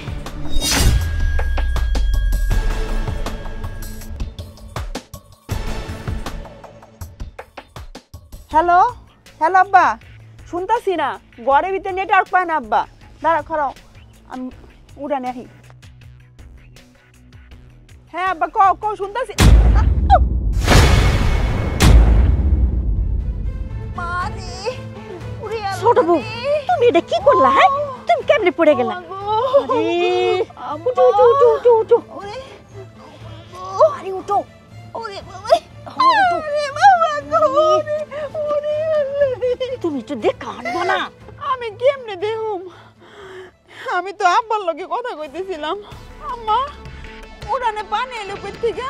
হ্যালো হ্যালো আব্বা, শুনতাছি না, ঘরের ভিতরে নেটওয়ার্ক পায় না আব্বা। দাঁড়া, খারাও, আমি উড়ানে আহি। হ্যাঁ আব্বা, কও শুনতাছি। ছোট বউ, তুমি এটা কি করলা? হ্যাঁ, তুমি কেমনে পড়ে গেলা? উঠো উঠো উঠো উঠো উঠো, আরে উঠো। তুমি তো দেখা আনবা না। আমি কেমনে দেহুম? আমি তো আব্বার লগে কথা কইতেছিলাম। আম্মা, উড়ানে পানি এলো কই থেকে?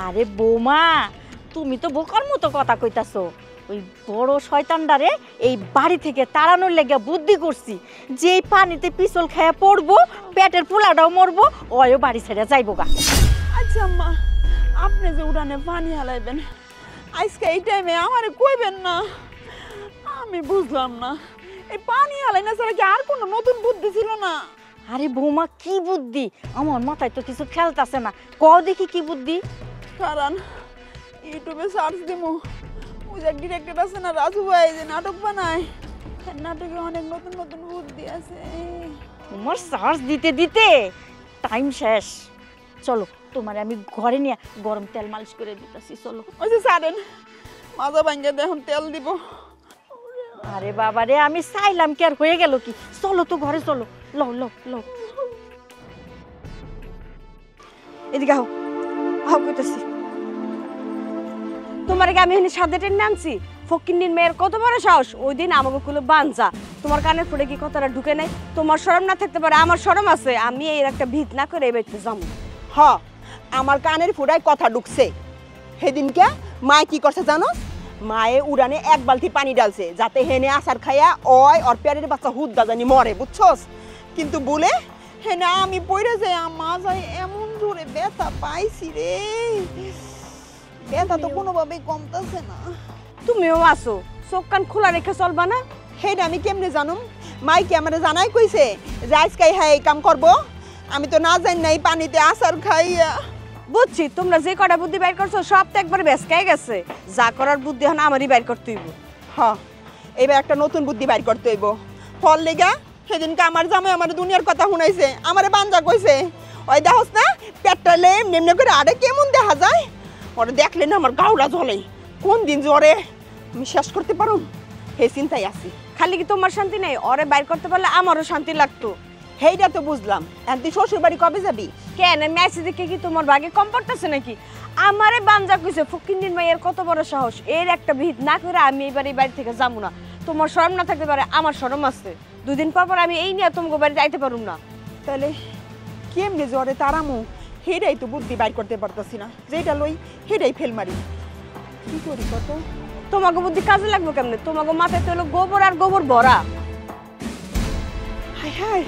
আরে বৌমা, তুমি তো বোকার মতো কথা কইতাছো। ওই বড় শয়তানটারে এই বাড়ি থেকে তাড়ানোর লেগে বুদ্ধি করছি, যে এই পানিতে পিছল খেয়ে পড়বো, পেটের পোলাটাও মরবো, ওয়ও বাড়ি ছেড়ে যাইবো গা। আচ্ছা আম্মা, আপনি যে উড়ানে পানি হালাইবেন আজকে এই টাইমে আমারে কইবেন না? আমি বুঝলাম না, এই পানি হালাই না ছাড়া কি আর কোনো নতুন বুদ্ধি ছিল না? আরে বৌমা, কি বুদ্ধি? আমার মাথায় তো কিছু খেলতাছে না, ক দেখি কি বুদ্ধি। কারণ ইউটিউবে সার্চ দিমু, ওই যে ডিরেক্টর আছে না রাজু ভাই, যে নাটক বানায়, নাটকে অনেক নতুন নতুন বুদ্ধি আছে। তোমার সার্চ দিতে দিতে টাইম শেষ। চলো, তোমার আমি ঘরে নিয়ে গরম তেল মালিশ করে দিতেছি, চলো। ওই যে সারেন মাজা ভাঙ্গে দেখুন তেল দিব। আরে বাবা রে, আমি চাইলাম কি আর হয়ে গেল কি? চলো তো ঘরে চলো, লও লও লও। এদিকে আও, আও কইতাছি। তোমার কি আমি এখানে সাথে টেনে আনছি? ফকিন্নির মেয়ের কত বড় সাহস! ওই দিন আমাকে কুলে বানজা, তোমার কানের ফুটে কি কথাটা ঢুকে নাই? তোমার শরম না থাকতে পারে, আমার শরম আছে। আমি এর একটা ভিত না করে এই বাড়িতে যাবো। হ, আমার কানের ফুটায় কথা ঢুকছে। সেদিনকে মায়ে কি করছে জানো? মায়ে উড়ানে এক বালতি পানি ডালছে যাতে হেনে আসার খাইয়া ওর পেয়ারের বাচ্চা হুদ্দা জানি মরে, বুঝছস? কিন্তু বলে হেনে আমি পড়ে যাই, মা যাই এমন জোরে ব্যথা পাইছি রে, ব্যথা তো কোনোভাবেই কমতেছে না। তুমিও আসো, চোখ কান খোলা রেখে চলবা না? হেটা আমি কেমনে জানুম? মাই কি আমার জানাই কইছে যে আজকাই হ্যাঁ এই কাম করবো? আমি তো না জানি নাই পানিতে আসার খাইয়া। বুঝছি, তোমরা যে কটা বুদ্ধি বাইর করছো সব তো একবার বেসকাই গেছে। যা করার বুদ্ধি এখন আমারই বাইর করতে হইব। হ্যাঁ, এবার একটা নতুন বুদ্ধি বাইর করতে হইব। ফল লেগা সেদিনকে আমার জামাই আমার দুনিয়ার কথা শুনাইছে, আমারে বাঞ্জা কইছে, ওই দেখস না পেটটা লেম নেমনে করে আরে কেমন দেখা যায়, ওরে দেখলে না আমার গাউলা জ্বলে। কোন দিন জ্বরে আমি শেষ করতে পারো হে চিন্তাই আছি। খালি কি তোমার শান্তি নেই? ওরে বাইর করতে পারলে আমারও শান্তি লাগতো। হেইটা তো বুঝলাম, এখন তুই শ্বশুর বাড়ি কবে যাবি? কেন মেসি দেখে কি তোমার ভাগে কম পড়তেছে নাকি? আমারে বানজা কইছে, ফকিন্নির মাইয়ের কত বড় সাহস! এর একটা ভিত না করে আমি এই বাড়ি থেকে যাবো না। তোমার শরম না থাকতে পারে, আমার শরম আছে। দুদিন পর পর আমি এই নিয়ে তোমাকে বাড়িতে আইতে পারুম না। তাহলে কেমনে জ্বরে তারামু হেডাই তো বুদ্ধি বাইর করতে পারতাছি না, যেটা লই হেডাই ফেল মারি। কি করি কত? তোমাকে বুদ্ধি কাজে লাগবে কেমনে? তোমাকে মাথায় তো হলো গোবর আর গোবর ভরা। হাই হাই,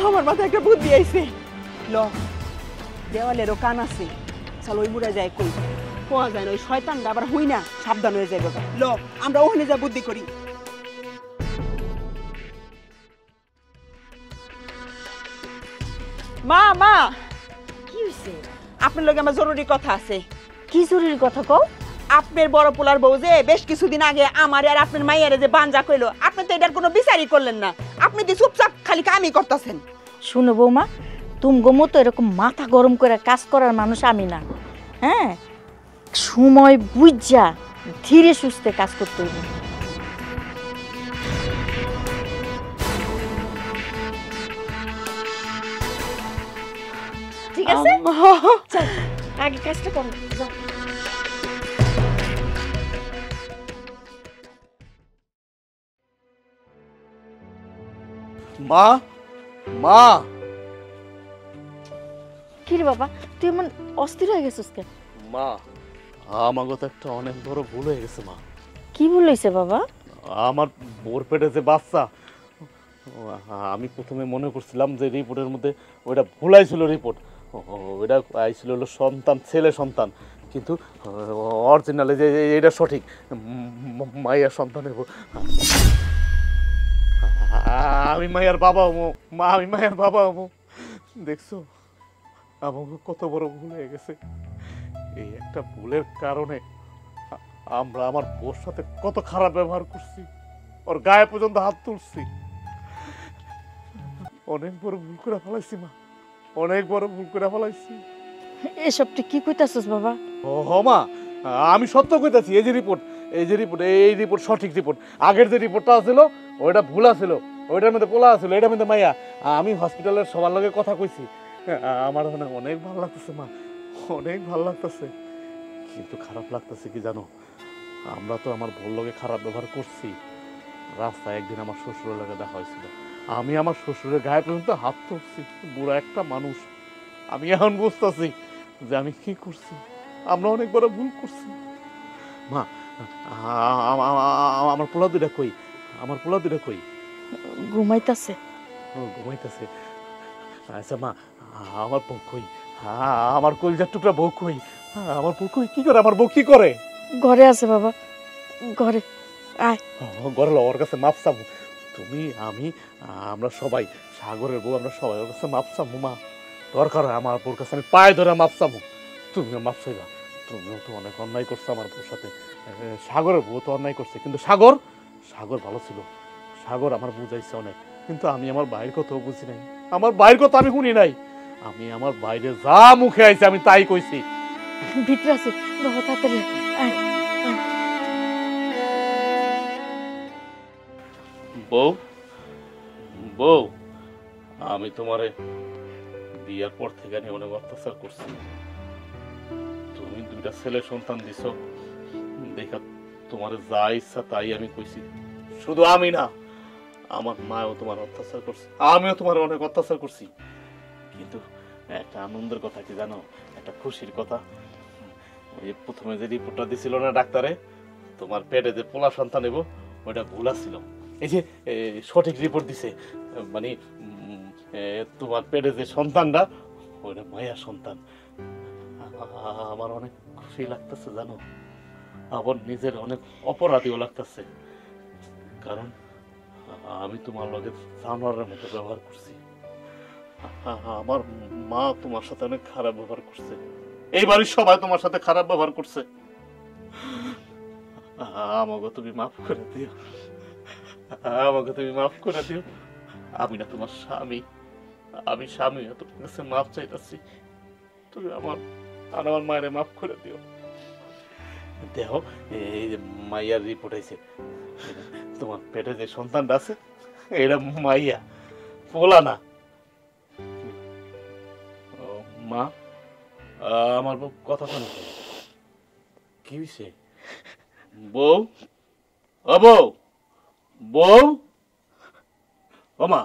আমার মাথায় একটা বুদ্ধি আইছে। ল, দেওয়ালেরও কান আছে, চল ওই মুড়া যায় কই পাওয়া যায় না, ওই শয়তানটা আবার হই না সাবধান হয়ে যাবে। ল, আমরা ওখানে যা বুদ্ধি করি। মা মা, কি হইছে? আপনার লগে আমার জরুরি কথা আছে। কি জরুরি কথা কও? আপনার বড় পোলার বউ যে বেশ কিছুদিন আগে আমার আর আপনার মাইয়ারে যে বানজা কইলো, আপনি তো এটার কোনো বিচারই করলেন না। আপনি তো চুপচাপ খালি কামই করতেছেন। শুনো বৌমা, তুমগো মতো এরকম মাথা গরম করে কাজ করার মানুষ আমি না। হ্যাঁ, সময় বুঝা ধীরে সুস্থে কাজ করতে হইব। ঠিক আছে, চল, আগে কাজটা করো, যাও। মা, মা, কি রে বাবা, তুই এমন অস্থির হয়ে গেছিস কেন? মা, আমাকে তো একটা অনেক বড় ভুল হয়ে গেছে মা। কি ভুল হয়েছে বাবা? আমার বোর পেটে যে বাচ্চা, আমি প্রথমে মনে করছিলাম যে রিপোর্টের মধ্যে ওইটা ভুল আইছিল রিপোর্ট, ওইটা আইছিল হলো সন্তান, ছেলে সন্তান, কিন্তু অরিজিনালে যে এটা সঠিক মাইয়ার সন্তানের আমি মাইয়ার বাবা হমো। মা, আমি মাইয়ার বাবা হমো। দেখছো আমাকে কত বড় ভুল হয়ে গেছে। এই একটা ভুলের কারণে আমরা আমার বউর সাথে কত খারাপ ব্যবহার করছি, ওর গায়ে পর্যন্ত হাত তুলছি। অনেক বড় ভুল করে ফেলাইছি মা, অনেক বড় ভুল করে ফেলাইছি। এসব তুই কি কইতাছিস বাবা? ও মা, আমি সত্য কইতাছি। এই যে রিপোর্ট, এই রিপোর্ট সঠিক রিপোর্ট। আগের যে রিপোর্টটা ছিল ওইটা ভুল আছিল, ওইটার মধ্যে পোলা আছিল, এটার মধ্যে মাইয়া। আমি হসপিটালের সবার লগে কথা কইছি। আমার অনেক ভালো লাগতেছে মা, অনেক ভালো লাগতেছে। কিন্তু খারাপ লাগতেছে কি জানো, আমরা তো আমার ভুল লগে খারাপ ব্যবহার করছি। রাস্তায় একদিন আমার শ্বশুরের লগে দেখা হয়েছিল, আমি আমার শ্বশুরের গায়ে পর্যন্ত হাত তুলছি। বুড়া একটা মানুষ। আমি এখন বুঝতেছি যে আমি কি করছি, আমরা অনেক বড় ভুল করছি। মা, আমার পোলা দুটা কই? আমার পোলা দুটা কই? ঘুমাইতাছে। ও ঘুমাইতেছে। আচ্ছা মা, আমার বউ কই? আমার কলিজার টুকরা বউ কই? আমার বউ কই? কি করে? আমার বউ কি করে? ঘরে আছে বাবা, ঘরে আয়। ঘরে ওর কাছে মাপ চাবো। তুমি, আমি, আমরা সবাই, সাগরের বউ, আমরা সবাই ওর কাছে মাপ চাবো। মা দরকার হয় আমার বউর কাছে আমি পায়ে ধরে মাপ চাবো। তুমিও মাপ চাইবা। তুমিও তো অনেক অন্যায় করছো আমার বউর সাথে। সাগরের বউ তো অন্যায় করছে, কিন্তু সাগর ভালো ছিল। সাগর আমার বুঝাইছে অনেক, কিন্তু আমি আমার বাইরের কথাও বুঝি নাই। আমার বাইরের কথা আমি শুনি নাই। আমি আমার বাইরে যা মুখে আইছে আমি তাই কইছি। ভিতরে আছে বাবা, তাড়াতাড়ি আয়। বউ, বউ, আমি তোমারে বিয়ার পর থেকে আমি অনেক অত্যাচার করছি। তুমি দুইটা ছেলে সন্তান দিছ, দেখা তোমার যা ইচ্ছা তাই আমি কইছি। শুধু আমি না, আমার মাও তোমার অত্যাচার করছে, আমিও তোমার অনেক অত্যাচার করছি। কিন্তু একটা আনন্দের কথা কি জানো, একটা খুশির কথা, ওই প্রথমে যে রিপোর্টটা দিছিল না ডাক্তারে, তোমার পেটে যে পোলা সন্তান নেব, ওইটা ভুল ছিল। এই যে সঠিক রিপোর্ট দিছে, মানে তোমার পেটে যে সন্তানটা ওইটা মায়া সন্তান। আমার অনেক খুশি লাগতেছে জানো, আমার নিজের অনেক অপরাধীও লাগতেছে, কারণ আমি তোমার লগে জানোয়ারের মতো ব্যবহার করছি। আমার মা তোমার সাথে অনেক খারাপ ব্যবহার করছে, এই বাড়ির সবাই তোমার সাথে খারাপ ব্যবহার করছে। আমাকে তুমি মাফ করে দিও, আমাকে তুমি মাফ করে দিও। আমি না তোমার স্বামী, আমি স্বামী তোমার কাছে মাফ চাইতেছি। তুমি আমার আর আমার মায়ের মাফ করে দিও। দেখো এই যে মাইয়ার রিপোর্ট আইছে, তোমার পেটে যে সন্তানটা আছে এটা মাইয়া, পোলা না। মা, আমার বউ কথা শোনো। কি হয়েছে বউ? ও বউ, বউ, ও মা,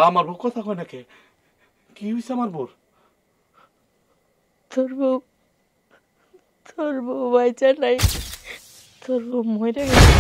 আমার বউ কথা কয় নাকি? কি হয়েছে আমার বউর? তোর বউ বাইচা নাই, তোর বউ মরে গেছে।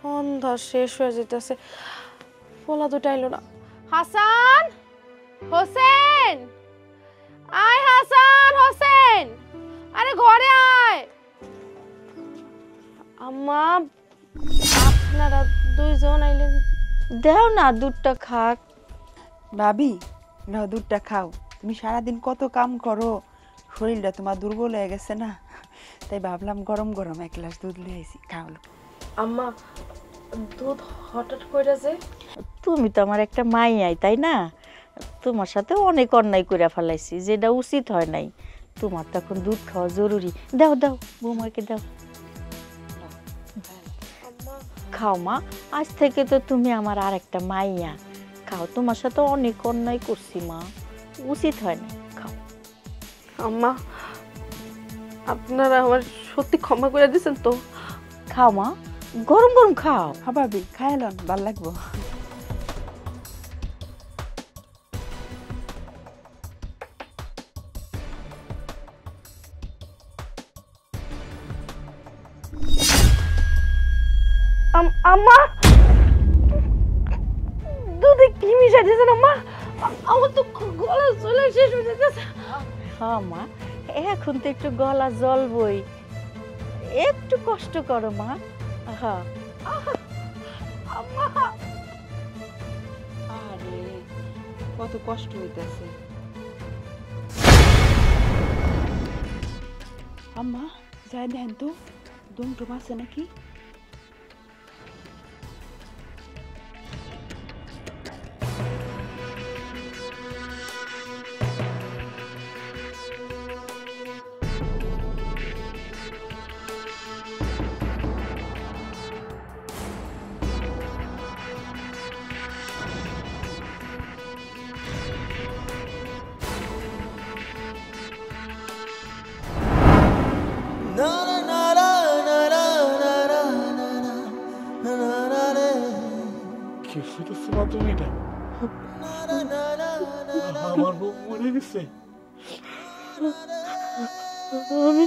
সন্ধ্যা শেষ হয়ে যেতেছে, পোলা দুটা এলো না। হাসান, হোসেন, আয় হাসান, হোসেন, আরে ঘরে আয়। আম্মা, আপনারা দুইজন আইলেন, দেও না দুধটা খাক। ভাবি নাও দুধটা খাও। তুমি সারাদিন কত কাম করো, শরীরটা তোমার দুর্বল হয়ে গেছে না, তাই ভাবলাম গরম গরম এক গ্লাস দুধ লিয়ে আইছি, খাও। আম্মা দুধ হঠাৎ করে যে? তুমি তো আমার একটা মাইয়াই, তাই না? তোমার সাথে অনেক অন্যায় করে ফেলাইছি, যেটা উচিত হয় নাই। তোমার তো এখন দুধ খাওয়া জরুরি। দাও দাও, বৌমাকে দাও। খাও মা, আজ থেকে তো তুমি আমার আর একটা মাইয়া। খাও, তোমার সাথে অনেক অন্যায় করছি মা, উচিত হয় না। খাও। আম্মা, আপনারা আমার সত্যি ক্ষমা করে দিয়েছেন তো? খাও মা, গরম গরম খাও। হ্যাঁ ভাবি, খাইলাম, ভাল লাগবো। আম্মা, দুধে কি মিশাই দিয়েছেন আম্মা? আমার তো গলা চলে শেষ হয়ে যেতেছে। হ্যাঁ মা, এখন তো একটু গলা জ্বলবই, একটু কষ্ট করো মা। হ্যাঁ আরে কত কষ্ট হইতেছে। আম্মা যাই দেন তো, দম টম আছে নাকি? হইতেছে মা তুমি এটা আমার বউ মরে গেছে আমি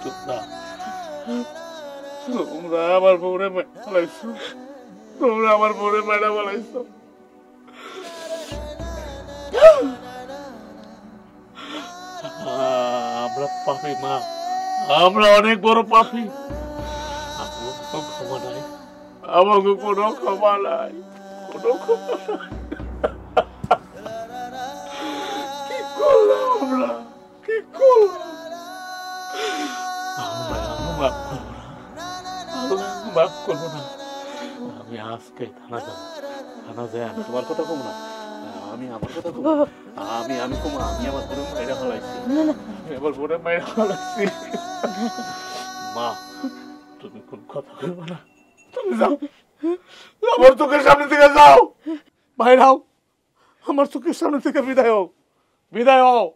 চুপ না তোমরা আমার বউরে ফেলাইছো তোমরা আমার বউরে মেডা ফেলাইছো আমরা পাপী মা আমরা অনেক বড় পাপী আমার কোনো ক্ষমা নাই আমাকে কোনো ক্ষমা নাই কোনো ক্ষমা নাই কি করলাম আমরা কি করলাম মাফ করবো না আমি আজকে থানা যাবো থানা যাই আমি তোমার কথা কম না আমি আমার কথা কম আমি কম আমি আমার বোনের মায়েরা ফেলাইছি এবার বোনের মায়েরা ফেলাইছি মা তুমি কোন কথা বলবো না তুমি যাও আমার চোখের সামনে থেকে যাও বাইরে হও আমার চোখের সামনে থেকে বিদায় হও